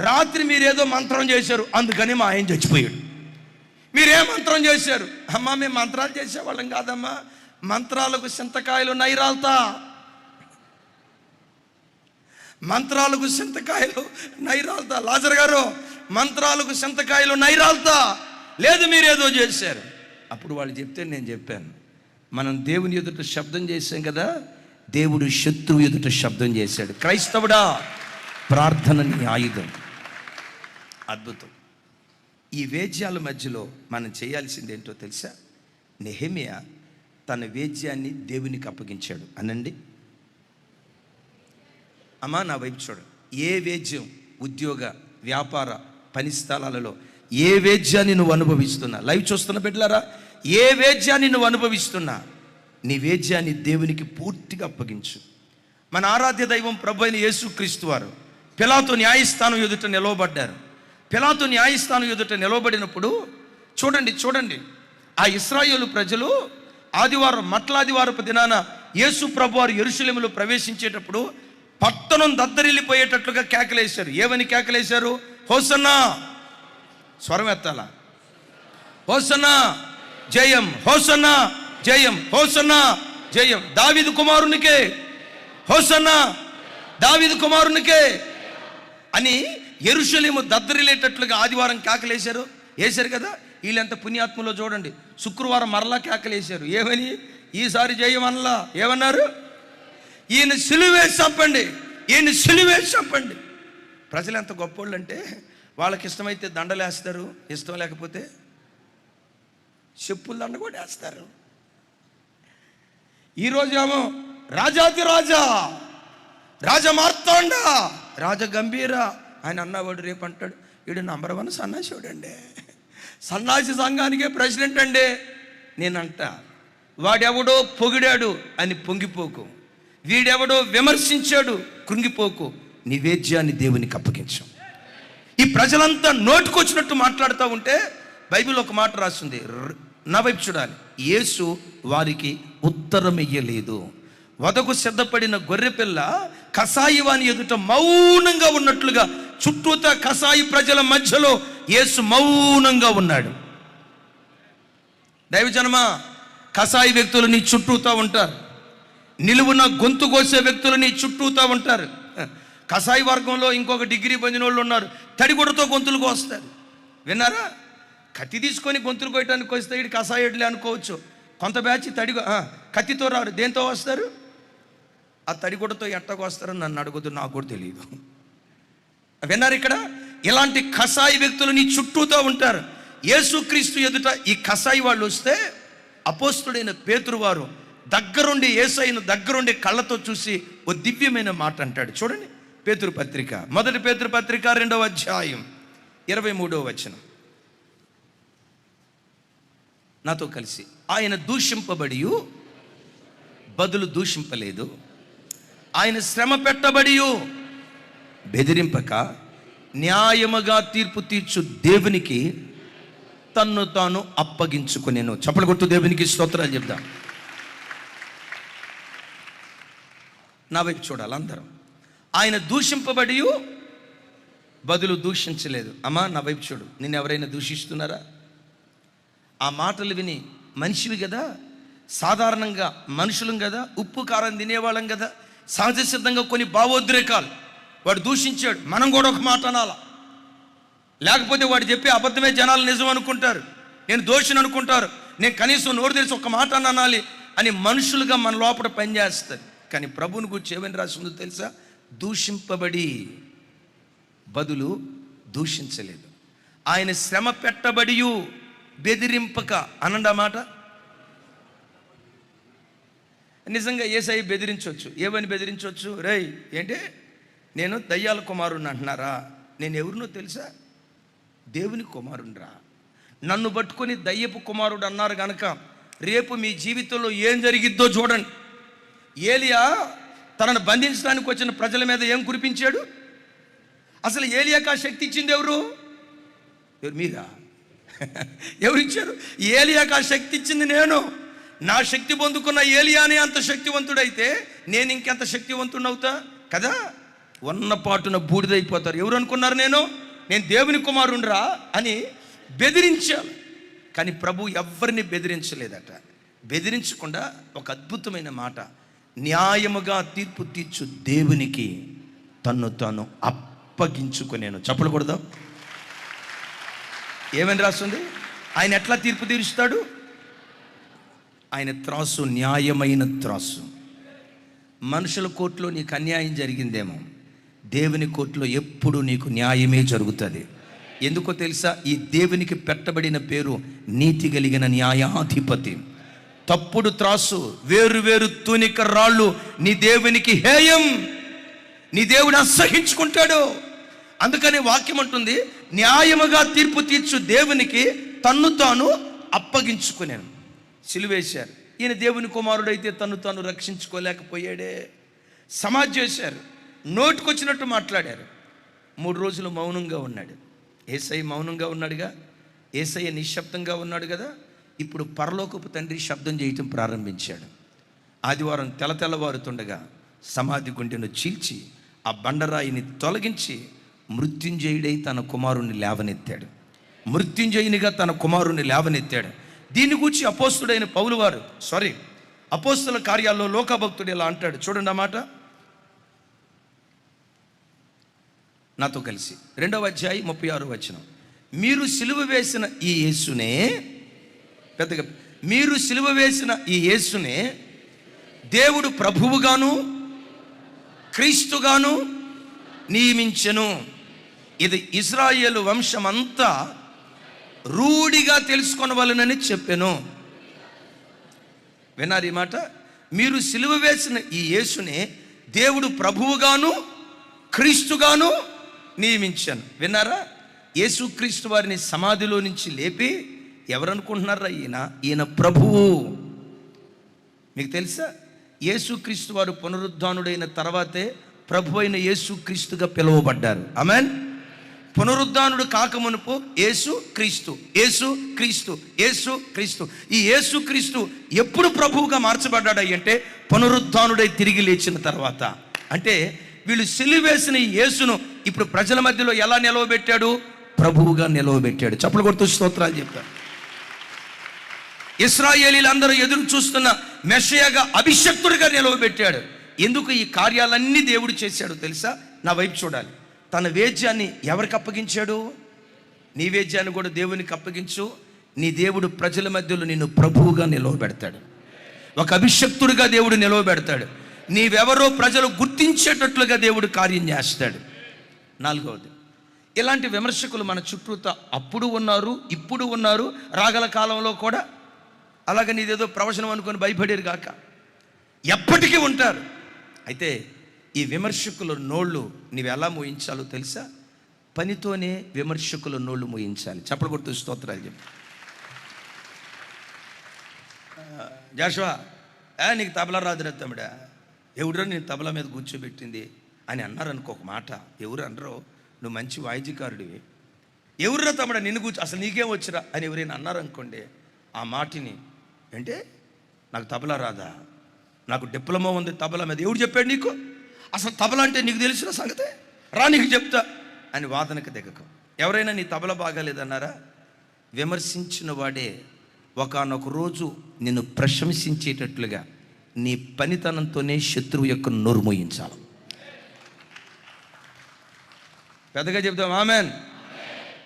రాత్రి మీరేదో మంత్రం చేశారు అందుకని మా ఆయన చచ్చిపోయాడు. మీరే మంత్రం చేశారు? అమ్మా మేము మంత్రాలు చేసేవాళ్ళం కాదమ్మా, మంత్రాలకు చింతకాయలు నైరాల్తా, మంత్రాలకు చింతకాయలు నైరాల్తా. లాజర్ గారు, మంత్రాలకు చింతకాయలు నైరాల్తా, లేదు మీరేదో చేశారు. అప్పుడు వాళ్ళు చెప్తే నేను చెప్పాను, మనం దేవుని ఎదుట శబ్దం చేశాం కదా, దేవుడు శత్రువు ఎదుట శబ్దం చేశాడు. క్రైస్తవుడా, ప్రార్థన నీ ఆయుధం. అద్భుతం. ఈ వేద్యాల మధ్యలో మనం చేయాల్సింది ఏంటో తెలుసా? నెహెమ్యా తన వేద్యాన్ని దేవునికి అప్పగించాడు. అనండి అమ్మా, నా వైపు చూడు. ఏ వేద్యం, ఉద్యోగ, వ్యాపార, పని స్థలాలలో ఏ వేద్యాన్ని నువ్వు అనుభవిస్తున్నా, లైవ్ చూస్తున్న బిడ్డలారా, ఏ వేద్యాన్ని నువ్వు అనుభవిస్తున్నా, నీ వేద్యాన్ని దేవునికి పూర్తిగా అప్పగించు. మన ఆరాధ్య దైవం ప్రభు అయిన యేసుక్రీస్తు వారు పిలాతు న్యాయస్థానం ఎదుట నిలవబడ్డారు. పిలాతు న్యాయస్థానం ఎదుట నిలవబడినప్పుడు చూడండి, ఆ ఇశ్రాయేలు ప్రజలు ఆదివారం, మట్లాదివారపు దినాన యేసు ప్రభు వారు యెరూషలేములో ప్రవేశించేటప్పుడు పట్టణం దద్దరిల్లిపోయేటట్లుగా కేకలేశారు. ఏమని కేకలేశారు? హోసన్నా, స్వరం ఎత్తాలా, హోసన్నా జయం, హోసన్నా జయం, హోసన్నా జయం, దావీదు కుమారునికే హోసన్నా, దావీదు కుమారునికే అని యెరూషలేము దద్దరిల్లేటట్లుగా ఆదివారం కేకలేశారు. వేశారు కదా. వీళ్ళంత పుణ్యాత్మలో చూడండి, శుక్రవారం మరలా కేకలేశారు. ఏమని? ఈసారి జయం అనలా. ఏమన్నారు? ఈయన సిలువేసి చంపండి, ఈయన సిలువేసి చంపండి. ప్రజలు ఎంత గొప్పోళ్ళు అంటే, వాళ్ళకి ఇష్టమైతే దండలేస్తారు, ఇష్టం లేకపోతే చెప్పులు దండ కూడా వేస్తారు. ఈరోజేమో రాజాది రాజా, రాజమార్తాండ, రాజగంభీర ఆయన అన్నవాడు రేపు అంటాడు, వీడు నంబర్ 1 సన్నాసి చూడండి, సన్నాసి సంఘానికే ప్రెసిడెంట్ అండి. నేనంట, వాడెవడో పొగిడాడు అని పొంగిపోకు, వీడెవడో విమర్శించాడు కృంగిపోకు, నివేద్యాన్ని దేవునికి అప్పగించాం. ఈ ప్రజలంతా నోటుకొచ్చినట్టు మాట్లాడుతూ ఉంటే బైబిల్ ఒక మాట రాస్తుంది, నా వైపు చూడాలి. యేసు వారికి ఉత్తరం ఇయ్యలేదు. వదకు సిద్ధపడిన గొర్రెపిల్ల కసాయి వాని ఎదుట మౌనంగా ఉన్నట్లుగా చుట్టూతా కసాయి ప్రజల మధ్యలో యేసు మౌనంగా ఉన్నాడు. దైవజనమా, కసాయి వ్యక్తులు నీ చుట్టూతా ఉంటారు, నిలువున గొంతు కోసే వ్యక్తులు నీ చుట్టూతా ఉంటారు. కసాయి వర్గంలో ఇంకొక డిగ్రీ పొందిన వాళ్ళు ఉన్నారు, తడిగుడతో గొంతులు కోస్తారు. విన్నారా? కత్తి తీసుకొని గొంతులు కోయటానికి వస్తే ఇటు కసాయిడ్లే అనుకోవచ్చు. కొంత బ్యాచ్ కత్తితో రారు, దేంతో వస్తారు? ఆ తడిగుడతో ఎట్టకు వస్తారని నన్ను అడుగుతూ నాకు కూడా తెలియదు. విన్నారు? ఇక్కడ ఇలాంటి కసాయి వ్యక్తులు నీ చుట్టూతో ఉంటారు. యేసుక్రీస్తు ఎదుట ఈ కసాయి వాళ్ళు వస్తే అపోస్తుడైన పేతురు వారు దగ్గరుండి, యేసయ్యను దగ్గరుండి కళ్ళతో చూసి ఓ దివ్యమైన మాట అంటాడు. చూడండి, పేతురు పత్రిక, 1 పేతురు పత్రిక 2వ అధ్యాయం 23వ వచనం. నాతో కలిసి, ఆయన దూషింపబడి బదులు దూషింపలేదు, ఆయన శ్రమ పెట్టబడి బెదిరింపక న్యాయముగా తీర్పు తీర్చు దేవునికి తన్ను తాను అప్పగించుకునేను. చప్పలు కొట్టు దేవునికి స్తోత్రాలు చెప్దాం. నా వైపు చూడాలి అందరం. ఆయన దూషింపబడి బదులు దూషించలేదు. అమ్మా, నా వైపు చూడు. నిన్ను ఎవరైనా దూషిస్తున్నారా? ఆ మాటలు విని మనిషివి కదా, సాధారణంగా మనుషులం కదా, ఉప్పు కారం తినేవాళ్ళం కదా, సహజ సిద్ధంగా కొన్ని భావోద్రేకాలు. వాడు దూషించాడు, మనం కూడా ఒక మాట అనాలా, లేకపోతే వాడు చెప్పే అబద్ధమే జనాలు నిజం అనుకుంటారు, నేను దోషిని అనుకుంటారు, నేను కనీసం నోరు తెలిసి ఒక మాట అనాలి అని మనుషులుగా మన లోపల పనిచేస్తారు. కానీ ప్రభువుని గురించి ఏమని రాసిందో తెలుసా? దూషింపబడి బదులు దూషించలేదు, ఆయన శ్రమ పెట్టబడి బెదిరింపక అనండి. ఆ మాట నిజంగా యేసయ్య బెదిరించవచ్చు. ఏమని బెదిరించవచ్చు? రేయ్, ఏంటి నేను దయ్యాల కుమారుణ్ణి అంటున్నారా? నేను ఎవరినో తెలుసా? దేవుని కుమారుణ్ణిరా. నన్ను పట్టుకొని దయ్యపు కుమారుడు అన్నారు కనుక రేపు మీ జీవితంలో ఏం జరిగిద్దో చూడండి. ఏలియా తనను బంధించడానికి వచ్చిన ప్రజల మీద ఏం కురిపించాడు? అసలు ఏలియాకి ఆ శక్తి ఇచ్చింది ఎవరు? మీరా? ఎవరిచ్చారు? ఏలియాకి ఆ శక్తి ఇచ్చింది నేను. నా శక్తి పొందుకున్న ఏలియానే అంత శక్తివంతుడైతే నేను ఇంకెంత శక్తివంతుడవుతా కదా. ఉన్నపాటున బూడిదైపోతారు. ఎవరు అనుకున్నారు నేను దేవుని కుమారుండ్రా అని బెదిరించాను. కానీ ప్రభు ఎవరిని బెదిరించలేదట. బెదిరించకుండా ఒక అద్భుతమైన మాట, న్యాయముగా తీర్పు తీర్చు దేవునికి తన్ను తాను అప్పగించుకునేను. చెప్పకూడదు. ఏమని రాస్తుంది? ఆయన ఎట్లా తీర్పు తీరుస్తాడు? ఆయన త్రాసు న్యాయమైన త్రాసు. మనుషుల కోర్టులో నీకు అన్యాయం జరిగిందేమో, దేవుని కోర్టులో ఎప్పుడు నీకు న్యాయమే జరుగుతుంది. ఎందుకో తెలుసా? ఈ దేవునికి పెట్టబడిన పేరు నీతి కలిగిన న్యాయాధిపతి. తప్పుడు త్రాసు, వేరు వేరు తూనిక రాళ్ళు నీ దేవునికి హేయం. నీ దేవుడు అసహించుకుంటాడు. అందుకని వాక్యం అంటుంది, న్యాయముగా తీర్పు తీర్చు దేవునికి తన్ను తాను అప్పగించుకునేను. సిలువేశారు. ఈయన దేవుని కుమారుడైతే తన్ను తాను రక్షించుకోలేకపోయాడే. సమాధి చేశారు. నోటుకొచ్చినట్టు మాట్లాడారు. 3 రోజులు మౌనంగా ఉన్నాడు. యేసయ్య మౌనంగా ఉన్నాడుగా, యేసయ్య నిశ్శబ్దంగా ఉన్నాడు కదా. ఇప్పుడు పరలోకపు తండ్రి శబ్దం చేయటం ప్రారంభించాడు. ఆదివారం తెల్లవారుతుండగా సమాధి గుండెను చీల్చి ఆ బండరాయిని తొలగించి మృత్యుంజయుడై తన కుమారుణ్ణి లేవనెత్తాడు. మృత్యుంజయునిగా తన కుమారుణ్ణి లేవనెత్తాడు. దీని గురించి అపోస్తుడైన పౌలు వారు అపోస్తుల కార్యాల్లో లోకభక్తుడు ఇలా అంటాడు. చూడండి ఆ మాట నాతో కలిసి. 2వ అధ్యాయం 36వ వచనం. మీరు సిలువ వేసిన ఈ యేసునే, పెద్దగా, మీరు సిలువ వేసిన ఈ యేసునే దేవుడు ప్రభువుగాను క్రీస్తుగాను నియమించెను. ఇది ఇశ్రాయేలు వంశమంతా రూఢిగా తెలుసుకొనవలెనని చెప్పెను. విన్నారు ఈ మాట? మీరు సిలువ వేసిన ఈ యేసునే దేవుడు ప్రభువుగాను క్రీస్తుగాను నియమించాను. విన్నారా? యేసుక్రీస్తు వారిని సమాధిలో నుంచి లేపి ఎవరనుకుంటున్నారా? ఈయన ప్రభువు. మీకు తెలుసా? యేసుక్రీస్తు వారు పునరుద్ధానుడైన తర్వాతే ప్రభు అయిన యేసుక్రీస్తుగా పిలువబడ్డారు. ఆమేన్. పునరుద్ధానుడు కాకమునుపు యేసు క్రీస్తు, యేసు క్రీస్తు, యేసు క్రీస్తు. ఈ యేసు క్రీస్తు ఎప్పుడు ప్రభువుగా మార్చబడ్డాడు అంటే పునరుద్ధానుడై తిరిగి లేచిన తర్వాత. అంటే వీళ్ళు సిలువేసిన ఈ యేసును ఇప్పుడు ప్రజల మధ్యలో ఎలా నిలవబెట్టాడు? ప్రభువుగా నిలవబెట్టాడు. చప్పలు కొడుతూ స్తోత్రాలు చెప్పారు. ఇశ్రాయేలీలందరూ ఎదురు చూస్తున్న మెషియాగా అభిషక్తుడిగా నిలవబెట్టాడు. ఎందుకు ఈ కార్యాలన్నీ దేవుడు చేశాడు తెలుసా? నా వైపు చూడాలి. తన వేద్యాన్ని ఎవరికి అప్పగించాడు? నీ వేద్యాన్ని కూడా దేవునికి అప్పగించు. నీ దేవుడు ప్రజల మధ్యలో నిన్ను ప్రభువుగా నిలవబెడతాడు. ఒక అభిషక్తుడిగా దేవుడు నిలవబెడతాడు. నీవెవరో ప్రజలు గుర్తించేటట్లుగా దేవుడు కార్యం చేస్తాడు. 4వది, ఇలాంటి విమర్శకులు మన చుట్టూతా అప్పుడు ఉన్నారు, ఇప్పుడు ఉన్నారు, రాగల కాలంలో కూడా. అలాగే నీదేదో ప్రవచనం అనుకొని భయపడేరు కాక ఎప్పటికీ ఉంటారు. అయితే ఈ విమర్శకుల నోళ్ళు నీవు ఎలా మోయించాలో తెలుసా? పనితోనే విమర్శకుల నోళ్ళు మోయించాలి. చప్పలు కొడుతూ స్తోత్రాలు చెప్పి. జాషువా, నీకు తబలా రాదురా తమ్ముడా, ఎవడో నేను తబలా మీద కూర్చోబెట్టింది అని అన్నారనుకో ఒక మాట. ఎవరు అనరో, నువ్వు మంచి వాయిద్యకారుడివి, ఎవరురా తమ్ముడా నిన్ను అసలు నీకేం వచ్చిరా అని ఎవరైనా అన్నారనుకోండి, ఆ మాటిని అంటే నాకు తబలా రాదా, నాకు డిప్లొమా ఉంది తబలా మీద, ఎవడు చెప్పాడు నీకు? అసలు తబలా అంటే నీకు తెలిసిన సంగతే, రా నీకు చెప్తా అని వాదనకు దిగకు. ఎవరైనా నీ తబలా బాగాలేదన్నారా? విమర్శించిన వాడే ఒకానొక రోజు నిన్ను ప్రశంసించేటట్లుగా నీ పనితనంతోనే శత్రువు యొక్క నోరు మోయించాలి. పెద్దగా చెప్తాం ఆమెన్.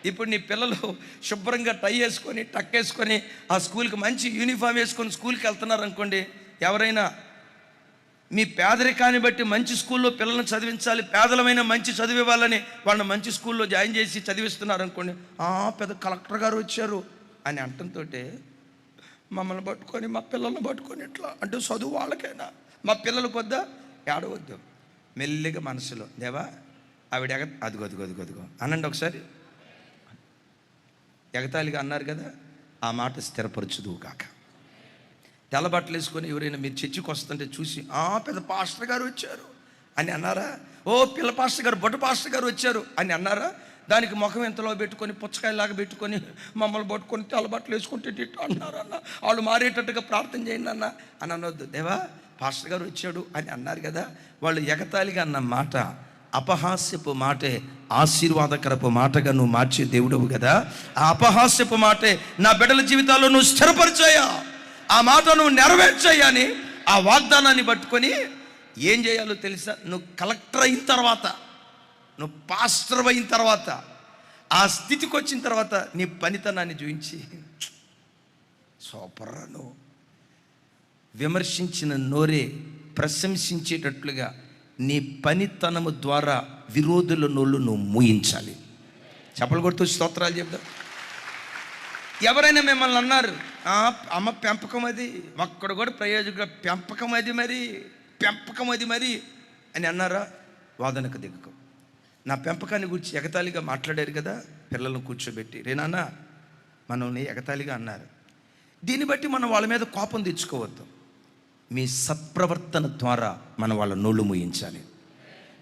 ఇప్పుడు నీ పిల్లలు శుభ్రంగా టై వేసుకొని టక్ వేసుకొని ఆ స్కూల్కి మంచి యూనిఫామ్ వేసుకొని స్కూల్కి వెళ్తున్నారు అనుకోండి, ఎవరైనా మీ పేదరికాన్ని బట్టి మంచి స్కూల్లో పిల్లల్ని చదివించాలి, పేదలమైన మంచి చదివే వాళ్ళని వాళ్ళని మంచి స్కూల్లో జాయిన్ చేసి చదివిస్తున్నారు అనుకోండి, పెద్ద కలెక్టర్ గారు వచ్చారు అని అంటంతో మమ్మల్ని పట్టుకొని మా పిల్లల్ని పట్టుకొని ఎట్లా అంటే చదువు వాళ్ళకైనా మా పిల్లలకు వద్దా ఏడవద్దు. మెల్లిగా మనసులో దేవా ఆవిడ అదిగో అనండి ఒకసారి. ఎగతాళిగా అన్నారు కదా, ఆ మాట స్థిరపరచుదు కాక. తెల్లబట్టలు వేసుకొని ఎవరైనా మీరు చర్చికి వస్తుంటే చూసి పెద్ద పాస్టర్ గారు వచ్చారు అని అన్నారా? ఓ పిల్ల పాస్టర్ గారు, బొట్ట పాస్టర్ గారు వచ్చారు అని అన్నారా? దానికి ముఖం ఎంతలో పెట్టుకొని పుచ్చకాయలాగా పెట్టుకొని మమ్మల్ని పట్టుకొని తెల్లబట్టలు వేసుకుంటే ఇట్లా అన్నారన్న, వాళ్ళు మారేటట్టుగా ప్రార్థన చేయండి అన్న అని అనొద్దు. దేవా పాస్టర్ గారు వచ్చాడు అని అన్నారు కదా, వాళ్ళు ఎగతాళిగా అన్న మాట అపహాస్యపు మాటే ఆశీర్వాదకరపు మాటగా నువ్వు మార్చే దేవుడవు కదా. ఆ అపహాస్యపు మాటే నా బిడ్డల జీవితాల్లో నువ్వు స్థిరపరిచాయా, ఆ మాట నువ్వు నెరవేర్చాయా అని ఆ వాగ్దానాన్ని పట్టుకొని ఏం చేయాలో తెలుసా? నువ్వు కలెక్టర్ అయిన తర్వాత, నువ్వు పాస్టర్ అయిన తర్వాత, ఆ స్థితికి వచ్చిన తర్వాత నీ పనితనాన్ని చూపించి సూపర్ నువ్వు విమర్శించిన నోరే ప్రశంసించేటట్లుగా నీ పనితనము ద్వారా విరోధుల నోళ్ళు నువ్వు మూయించాలి. చెప్పలు కొడుతూ స్తోత్రాలు చెప్దాం. ఎవరైనా మిమ్మల్ని అన్నారు, అమ్మ పెంపకం అది, ఒక్కడు కూడా ప్రయోజకుడు పెంపకం అది మరి అని అన్నారా? వాదనకు దిగుకో. నా పెంపకాన్ని గురించి ఎగతాళిగా మాట్లాడారు కదా పిల్లలను కూర్చోబెట్టి, రేనాన్న మనల్ని ఎగతాళిగా అన్నారు, దీన్ని బట్టి మనం వాళ్ళ మీద కోపం తెచ్చుకోవద్దు. మీ సత్ప్రవర్తన ద్వారా మనం వాళ్ళ నోళ్ళు మూయించాలి.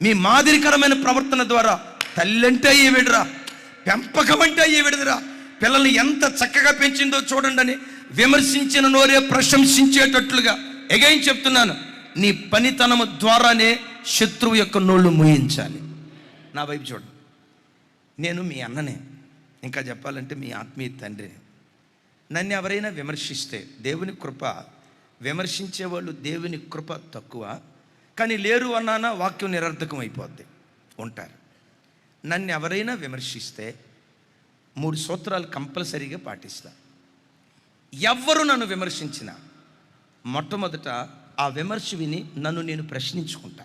మీ మాదిరికరమైన ప్రవర్తన ద్వారా తల్లంటే అయ్యే విడరా, పెంపకం అంటే అయ్యే విడదురా, పిల్లల్ని ఎంత చక్కగా పెంచిందో చూడండి అని విమర్శించిన నోరే ప్రశంసించేటట్లుగా ఎగైన్ చెప్తున్నాను, నీ పనితనము ద్వారానే శత్రువు యొక్క నోళ్ళు మూయించాలి. నా వైపు చూడండి, నేను మీ అన్ననే, ఇంకా చెప్పాలంటే మీ ఆత్మీయ తండ్రిని. నన్ను ఎవరైనా విమర్శిస్తే దేవుని కృప, విమర్శించేవాళ్ళు దేవుని కృప తక్కువ, కానీ లేరు అన్నానా వాక్యం నిరర్థకం అయిపోద్ది, ఉంటారు. నన్ను ఎవరైనా విమర్శిస్తే 3 సూత్రాలు కంపల్సరీగా పాటిస్తా. ఎవ్వరు నన్ను విమర్శించినా మొట్టమొదట ఆ విమర్శ విని నన్ను నేను ప్రశ్నించుకుంటా.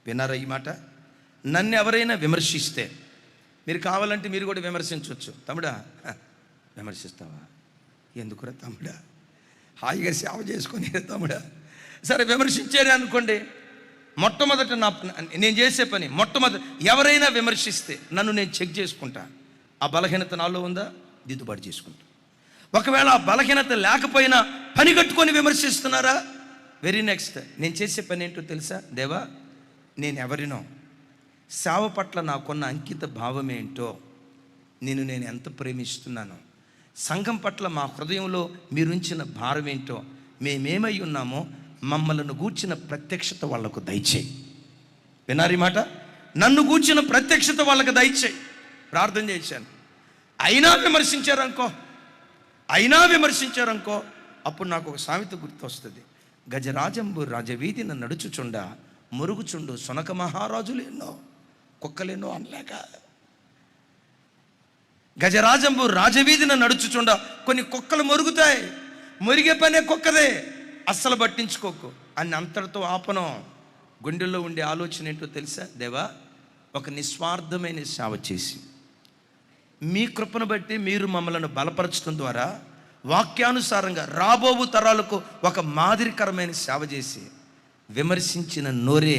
విన్నారా ఈ మాట? నన్ను ఎవరైనా విమర్శిస్తే, మీరు కావాలంటే మీరు కూడా విమర్శించవచ్చు. తమ్ముడా విమర్శిస్తావా? ఎందుకురా తమ్ముడా, హాయిగా సేవ చేసుకొని తమ్ముడా. సరే విమర్శించారే అనుకోండి, మొట్టమొదట నేను చేసే పని, మొట్టమొదట ఎవరైనా విమర్శిస్తే నన్ను నేను చెక్ చేసుకుంటా. ఆ బలహీనత నాలో ఉందా, దిద్దుబాటు చేసుకుంటా. ఒకవేళ ఆ బలహీనత లేకపోయినా పని కట్టుకొని విమర్శిస్తున్నారా, వెరీ నెక్స్ట్ నేను చేసే పని ఏంటో తెలుసా? దేవా నేను ఎవరినో, సేవ పట్ల నాకున్న అంకిత భావం ఏంటో, నేను ఎంత ప్రేమిస్తున్నానో, సంఘం పట్ల మా హృదయంలో మీరుంచిన భారం ఏంటో, మేమేమై ఉన్నామో మమ్మల్ని గూర్చిన ప్రత్యక్షత వాళ్లకు దయచేయి. వినారీ మాట? నన్ను గూర్చిన ప్రత్యక్షత వాళ్ళకు దయచేయి. ప్రార్థన చేశాను. అయినా విమర్శించారనుకో అప్పుడు నాకు ఒక సామెత గుర్తొస్తుంది. గజరాజంబు రాజవీధిన నడుచుచుండ మురుగుచుండు సునక మహారాజులు ఎన్నో కుక్కలెన్నో అనలేక. గజరాజంబు రాజవీధిన నడుచుచుండ కొన్ని కుక్కలు మొరుగుతాయి, మురిగే పనే కుక్కదే, అస్సలు పట్టించుకోకు అని అంతటితో ఆపనం. గుండెల్లో ఉండే ఆలోచన ఏంటో తెలుసా? దేవా ఒక నిస్వార్థమైన సేవ చేసి మీ కృపను బట్టి మీరు మమ్మల్ని బలపరచడం ద్వారా వాక్యానుసారంగా రాబోవు తరాలకు ఒక మాదిరికరమైన సేవ చేసి విమర్శించిన నోరే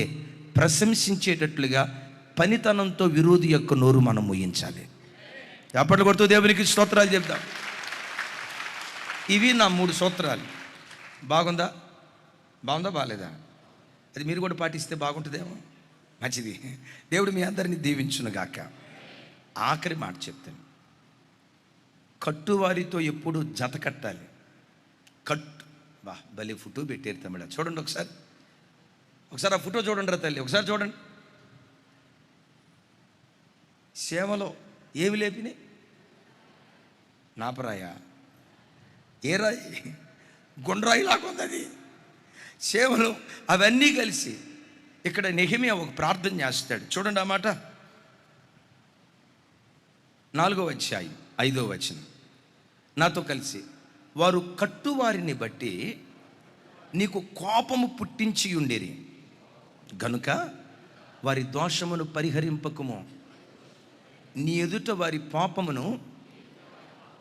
ప్రశంసించేటట్లుగా పనితనంతో విరోధి యొక్క నోరు మనం ముయించాలి. అప్పటి కొడుతూ దేవునికి స్తోత్రాలు చెప్దాం. ఇవి నా 3 సూత్రాలు. బాగుందా బాగాలేదా? అది మీరు కూడా పాటిస్తే బాగుంటుందేమో. మంచిది. దేవుడు మీ అందరినీ దీవించునుగాక. ఆఖరి మాట చెప్తాను, కట్టువారితో ఎప్పుడు జత కట్టాలి. భలే ఫోటో పెట్టారు తమ్ముడా, చూడండి ఒకసారి ఆ ఫోటో చూడండి రా తల్లి, ఒకసారి చూడండి. సేవలో ఏమి లేపినాయి? నాపరాయ, ఏ రాయి, గుండ్రాయి లాగా ఉంది అది. సేవలు అవన్నీ కలిసి ఇక్కడ నెహెమీయా ఒక ప్రార్థన చేస్తాడు. చూడండి ఆ మాట, 4వ అధ్యాయం 5వ వచనం. నాతో కలిసి, వారు కట్టువారిని బట్టి నీకు కోపము పుట్టించి ఉండేరి గనుక వారి దోషమును పరిహరింపకము, నీ ఎదుట వారి పాపమును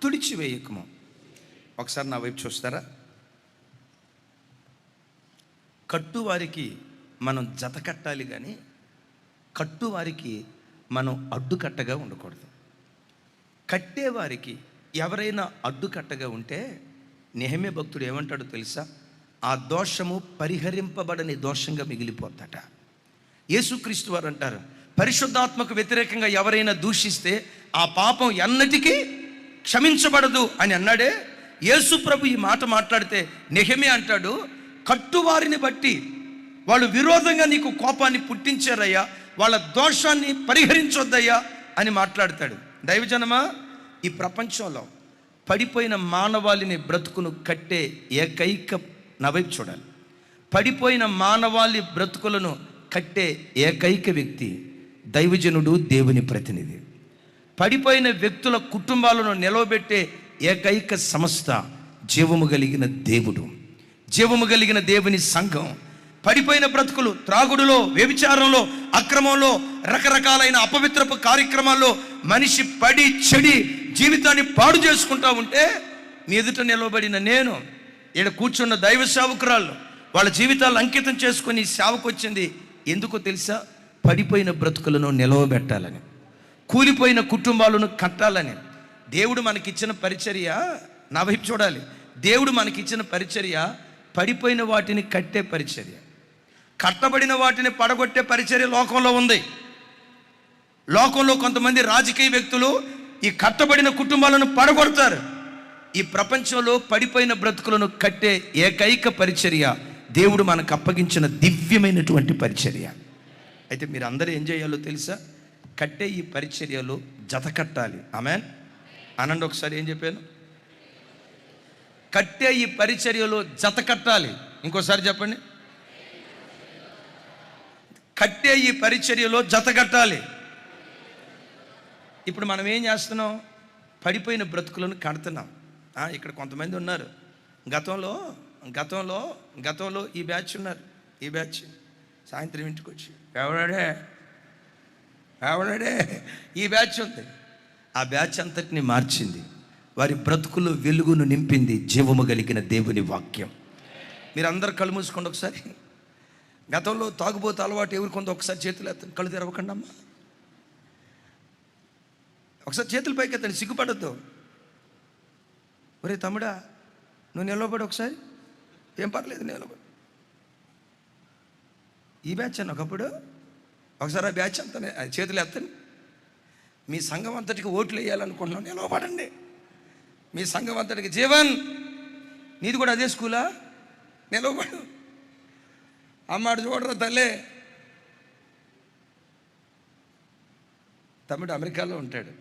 తుడిచివేయకము. ఒకసారి నా వైపు చూస్తారా? కట్టువారికి మనం జత కట్టాలి, కానీ కట్టువారికి మనం అడ్డుకట్టగా ఉండకూడదు. కట్టేవారికి ఎవరైనా అడ్డుకట్టగా ఉంటే నెహెమ్యా భక్తుడు ఏమంటాడో తెలుసా? ఆ దోషము పరిహరింపబడని దోషంగా మిగిలిపోతాట. యేసుక్రీస్తు వారు అంటారు, పరిశుద్ధాత్మకు వ్యతిరేకంగా ఎవరైనా దూషిస్తే ఆ పాపం ఎన్నటికీ క్షమించబడదు అని అన్నాడే. యేసు ప్రభు ఈ మాట మాట్లాడితే నెహెమ్యా అంటాడు, కట్టువారిని బట్టి వాళ్ళు విరోధంగా నీకు కోపాన్ని పుట్టించారయ్యా, వాళ్ళ దోషాన్ని పరిహరించొద్దయ్యా అని మాట్లాడతాడు. దైవజనమా, ఈ ప్రపంచంలో పడిపోయిన మానవాళిని బ్రతుకును కట్టే ఏకైక నవైపు చూడాలి. పడిపోయిన మానవాళి బ్రతుకులను కట్టే ఏకైక వ్యక్తి దైవజనుడు, దేవుని ప్రతినిధి. పడిపోయిన వ్యక్తుల కుటుంబాలను నిలవబెట్టే ఏకైక సంస్థ జీవము కలిగిన దేవుడు, జీవము కలిగిన దేవుని సంఘం. పడిపోయిన బ్రతుకులు త్రాగుడులో, వ్యభిచారంలో, అక్రమంలో, రకరకాలైన అపవిత్రపు కార్యక్రమాల్లో మనిషి పడి చెడి జీవితాన్ని పాడు చేసుకుంటా ఉంటే మీ ఎదుట నిలవబడిన నేను, ఈడ కూర్చున్న దైవ సేవకురాళ్ళు వాళ్ళ జీవితాలు అంకితం చేసుకొని సేవకు వచ్చింది ఎందుకో తెలుసా? పడిపోయిన బ్రతుకులను నిలవబెట్టాలని, కూలిపోయిన కుటుంబాలను కట్టాలని. దేవుడు మనకిచ్చిన పరిచర్య, నా వైపు చూడాలి, దేవుడు మనకిచ్చిన పరిచర్య పడిపోయిన వాటిని కట్టే పరిచర్య. కట్టబడిన వాటిని పడగొట్టే పరిచర్య లోకంలో ఉంది. లోకంలో కొంతమంది రాజకీయ వ్యక్తులు ఈ కట్టబడిన కుటుంబాలను పడగొడతారు. ఈ ప్రపంచంలో పడిపోయిన బ్రతుకులను కట్టే ఏకైక పరిచర్య దేవుడు మనకు అప్పగించిన దివ్యమైనటువంటి పరిచర్య. అయితే మీరు అందరూ ఏం చేయాలో తెలుసా? కట్టే ఈ పరిచర్యలో జత కట్టాలి. ఆమేన్ అనండి ఒకసారి. ఏం చెప్పాను? కట్టే ఈ పరిచర్యలో జత కట్టాలి. ఇంకోసారి చెప్పండి. కట్టే ఈ పరిచర్యలో జత కట్టాలి. ఇప్పుడు మనం ఏం చేస్తున్నాం? పడిపోయిన బ్రతుకులను కడుతున్నాం. ఇక్కడ కొంతమంది ఉన్నారు, గతంలో ఈ బ్యాచ్ ఉన్నారు. ఈ బ్యాచ్ సాయంత్రం ఇంటికి వచ్చి ఎవడాడే ఈ బ్యాచ్ ఉంది. ఆ బ్యాచ్ అంతటిని మార్చింది. వారి బ్రతుకులు వెలుగును నింపింది జీవము కలిగిన దేవుని వాక్యం. మీరు అందరు కళ్ళు మూసుకోండి ఒకసారి. గతంలో తాగుబోతు అలవాటు ఎవరికి ఉందో ఒకసారి చేతులు ఎత్తండి. కళ్ళు తెరవకండి అమ్మా. ఒకసారి చేతులు పైకి ఎత్తండి, సిగ్గుపడద్దు. ఒరే తమ్ముడా, నువ్వు నిలవబడి ఒకసారి. ఏం పర్లేదు, నిలబడి. ఈ బ్యాచ్ అన్న ఒకప్పుడు. ఒకసారి ఆ బ్యాచ్ అంతా చేతులు ఎత్తండి. మీ సంఘం అంతటికి ఓట్లు వేయాలనుకుంటున్నాం, నిలవబడండి. మీ సంఘం అంతటికి జీవన్, నీది కూడా అదే స్కూలా? నిలవబడు. అమ్మాడు చూడరా తల్లే. తమ్ముడు అమెరికాలో ఉంటాడు.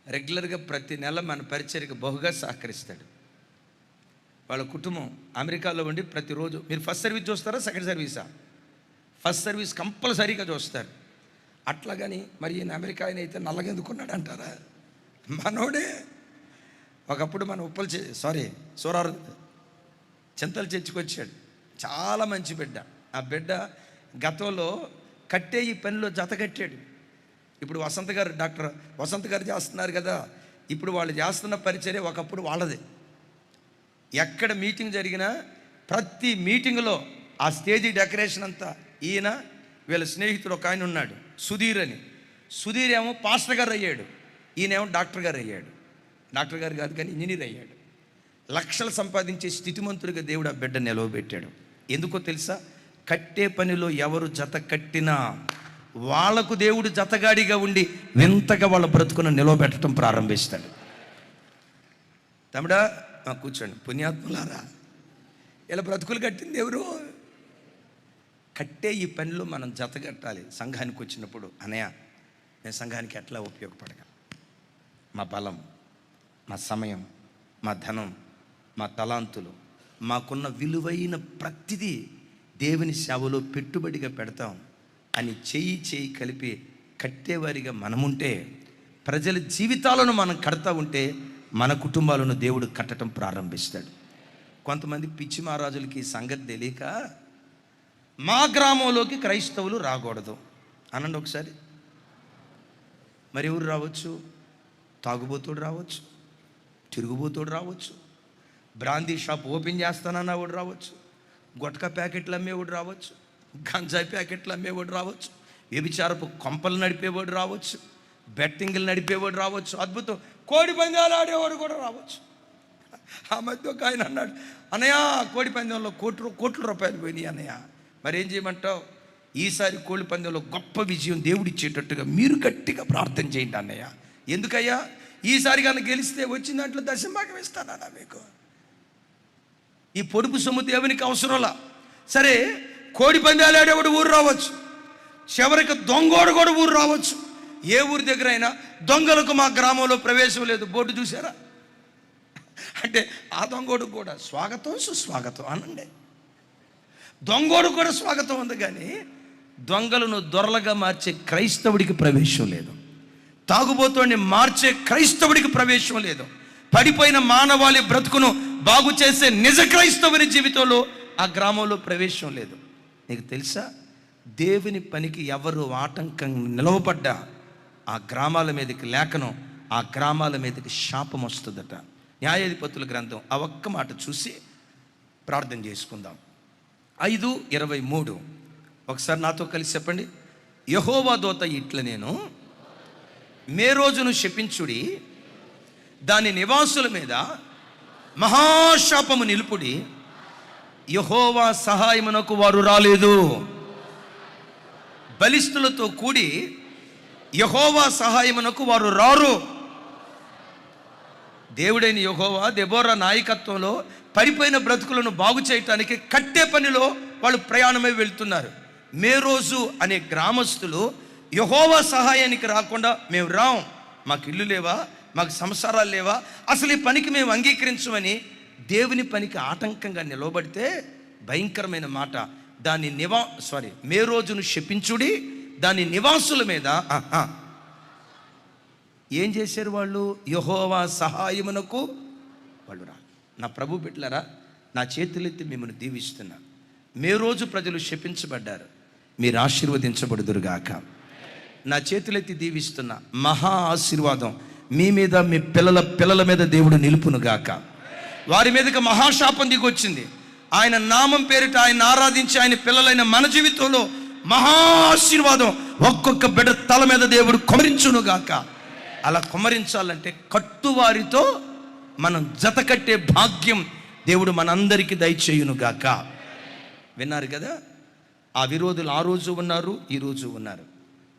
రెగ్యులర్గా ప్రతి నెల మన పరిచర్యకు బహుగా సహకరిస్తాడు. వాళ్ళ కుటుంబం అమెరికాలో ఉండి ప్రతిరోజు, మీరు ఫస్ట్ సర్వీస్ చూస్తారా సెకండ్ సర్వీసా? ఫస్ట్ సర్వీస్ కంపల్సరీగా చూస్తారు. అట్లాగని మరి ఈయన అమెరికా ఆయన అయితే నల్లగెందుకున్నాడు అంటారా? మనోడే. ఒకప్పుడు మన సూరారు చింతలు చర్చికొచ్చాడు. చాలా మంచి బిడ్డ. ఆ బిడ్డ గతంలో కట్టే ఈ పనిలో జత కట్టాడు. ఇప్పుడు డాక్టర్ వసంత్ గారు చేస్తున్నారు కదా. ఇప్పుడు వాళ్ళు చేస్తున్న పరిచర్య ఒకప్పుడు వాళ్ళది. ఎక్కడ మీటింగ్ జరిగినా ప్రతి మీటింగ్లో ఆ స్టేజీ డెకరేషన్ అంతా ఈయన, వీళ్ళ స్నేహితుడు ఒక ఆయన ఉన్నాడు సుధీర్ అని. సుధీర్ ఏమో పాస్టర్ గారు అయ్యాడు, ఈయనేమో డాక్టర్ గారు అయ్యాడు. డాక్టర్ గారు కాదు కానీ ఇంజనీర్ అయ్యాడు. లక్షలు సంపాదించే స్థితిమంతుడిగా దేవుడు ఆ బిడ్డ నిలవబెట్టాడు. ఎందుకో తెలుసా? కట్టే పనిలో ఎవరు జత కట్టినా వాళ్లకు దేవుడు జతగాడిగా ఉండి వింతగా వాళ్ళ బ్రతుకును నిలవబెట్టడం ప్రారంభిస్తాడు. తమ్ముడా కూర్చోండి. పుణ్యాత్ములారా, ఇలా బ్రతుకులు కట్టింది ఎవరు? కట్టే ఈ పనిలో మనం జత కట్టాలి. సంఘానికి వచ్చినప్పుడు, అనయ్య నేను సంఘానికి ఎట్లా ఉపయోగపడగలను? మా బలం, మా సమయం, మా ధనం, మా తలాంతులు, మాకున్న విలువైన ప్రతిదీ దేవుని సేవలో పెట్టుబడిగా పెడతాం అని చేయి కలిపి కట్టేవారిగా మనముంటే, ప్రజల జీవితాలను మనం కడతా ఉంటే మన కుటుంబాలను దేవుడు కట్టడం ప్రారంభిస్తాడు. కొంతమంది పిచ్చి మహారాజులకి ఈ సంగతి తెలియక మా గ్రామంలోకి క్రైస్తవులు రాకూడదు అనండి ఒకసారి. మరి ఎవరు రావచ్చు? తాగుబోతుడు రావచ్చు, తిరుగుబోతుడు రావచ్చు, బ్రాందీ షాప్ ఓపెన్ చేస్తానన్నవాడు రావచ్చు, గుట్కా ప్యాకెట్లు అమ్మేవాడు రావచ్చు, గంజాయి ప్యాకెట్లు అమ్మేవాడు రావచ్చు, వ్యభిచారపు కొంపలు నడిపేవాడు రావచ్చు, బెట్టింగ్లు నడిపేవాడు రావచ్చు, అద్భుతం కోడి పందాలు ఆడేవాడు కూడా రావచ్చు. ఆ మధ్య ఒక ఆయన అన్నాడు, అన్నయ్య కోడి పందెంలో కోట్ల రూపాయలు పోయినాయి అన్నయ్య. మరి ఏం చేయమంటావు? ఈసారి కోడి పందెంలో గొప్ప విజయం దేవుడిచ్చేటట్టుగా మీరు గట్టిగా ప్రార్థన చేయండి అన్నయ్య. ఎందుకయ్యా? ఈసారి కన్నా గెలిస్తే వచ్చిన దాంట్లో దశంభాగం ఇస్తానన్నా మీకు. ఈ పొడుపు సొమ్ము దేవునికి అవసరంలా. సరే, కోడి పందాలు ఆడేవాడు ఊరు రావచ్చు, చివరికి దొంగోడు కూడా ఊరు రావచ్చు. ఏ ఊరి దగ్గర అయినా దొంగలకు మా గ్రామంలో ప్రవేశం లేదు బోర్డు చూసారా? అంటే ఆ దొంగోడు కూడా స్వాగతం సుస్వాగతం అనండి. దొంగోడు కూడా స్వాగతం ఉంది, కానీ దొంగలను దొరలుగా మార్చే క్రైస్తవుడికి ప్రవేశం లేదు. తాగుబోతుని మార్చే క్రైస్తవుడికి ప్రవేశం లేదు. పడిపోయిన మానవాళి బ్రతుకును బాగు చేసే నిజ క్రైస్తవుని జీవితంలో ఆ గ్రామంలో ప్రవేశం లేదు. నీకు తెలుసా, దేవుని పనికి ఎవరు ఆటంకం నిలవబడ్డా ఆ గ్రామాల మీదకి లేఖనం, ఆ గ్రామాల మీదకి శాపం వస్తుందట. న్యాయాధిపతుల గ్రంథం ఆ ఒక్క మాట చూసి ప్రార్థన చేసుకుందాం. 5:23 ఒకసారి నాతో కలిసి చెప్పండి. యెహోవా దూత ఇట్ల నేను మే రోజును శపించుడి, దాని నివాసుల మీద మహాశాపము నిలుపుడి, యెహోవా సహాయమునకు వారు రాలేదు. బలిష్ఠులతో కూడి యెహోవా సహాయమునకు వారు రారు. దేవుడైన యెహోవా దెబోరా నాయకత్వంలో పడిపోయిన బ్రతుకులను బాగు చేయటానికి కట్టే పనిలో వాళ్ళు ప్రయాణమై వెళ్తున్నారు. మే రోజు అనే గ్రామస్తులు యెహోవా సహాయానికి రాకుండా మేము రాం, మాకు ఇల్లు లేవా, మాకు సంసారాలు లేవా, అసలు ఈ పనికి మేము అంగీకరించమని దేవుని పనికి ఆటంకంగా నిలవబడితే భయంకరమైన మాట. దాని మే రోజును శపించుడి, దాని నివాసుల మీద ఏం చేశారు వాళ్ళు? యెహోవా సహాయమునకు వాళ్ళు రా. నా ప్రభు బిడ్డలారా, నా చేతులెత్తి మిమ్మల్ని దీవిస్తున్నా. మే రోజు ప్రజలు శపించబడ్డారు, మీరు ఆశీర్వదించబడుదురుగాక. నా చేతులెత్తి దీవిస్తున్నా. మహా ఆశీర్వాదం మీ మీద, మీ పిల్లల మీద దేవుడు నిలుపునుగాక. వారి మీదకి మహాశాపం దిగొచ్చింది. ఆయన నామం పేరిట ఆయన ఆరాధించి ఆయన పిల్లలైన మన జీవితంలో మహా ఆశీర్వాదం ఒక్కొక్క బిడ్డ తల మీద దేవుడు కుమరించునుగాక. అలా కుమరించాలంటే కట్టువారితో మనం జత కట్టే భాగ్యం దేవుడు మనందరికీ దయచేయునుగాక. విన్నారు కదా? ఆ విరోధులు ఆ రోజు ఉన్నారు, ఈరోజు ఉన్నారు.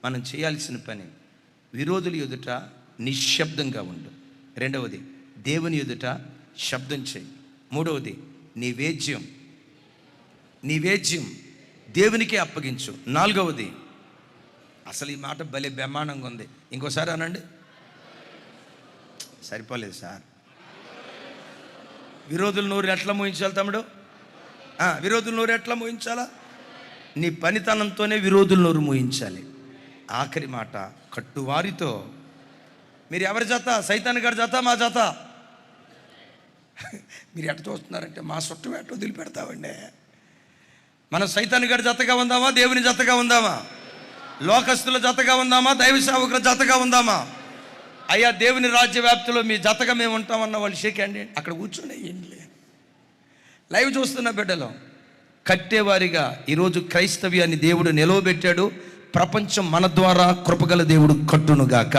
మనం చేయాల్సిన పని, విరోధుల ఎదుట నిశ్శబ్దంగా ఉండు. రెండవది, దేవుని ఎదుట శబ్దం చేయి. మూడవది, నీ వేద్యం దేవునికే అప్పగించు. నాలుగవది, అసలు ఈ మాట భలే బ్రహ్మాండంగా ఉంది, ఇంకోసారి అనండి. సరిపోలేదు సార్. విరోధుల నోరు ఎట్లా మోయించాలి తమ్ముడు? విరోధుల నోరు ఎట్లా మోయించాలా? నీ పనితనంతోనే విరోధుల నోరు మోయించాలి. ఆఖరి మాట, కట్టువారితో. మీరు ఎవరి జత? సైతాన్ గారి జత, మా జత? మీరు ఎట్ట చూస్తున్నారంటే మా చుట్టం ఎట్ట వదిలిపెడతామండి. మనం సైతాన్ గారి జతగా ఉందామా, దేవుని జతగా ఉందామా? లోకస్తుల జతగా ఉందామా, దైవ సేవకుల జతగా ఉందామా? అయ్యా, దేవుని రాజ్య వ్యాప్తిలో మీ జతగా మేము ఉంటామన్న వాళ్ళు షేక్ హ్యాండ్ అక్కడ కూర్చొని ఏంటి లైవ్ చూస్తున్న బిడ్డలో కట్టేవారిగా ఈరోజు క్రైస్తవ్యాన్ని దేవుడు నిలవబెట్టాడు. ప్రపంచం మన ద్వారా కృపగల దేవుడు కట్టునుగాక.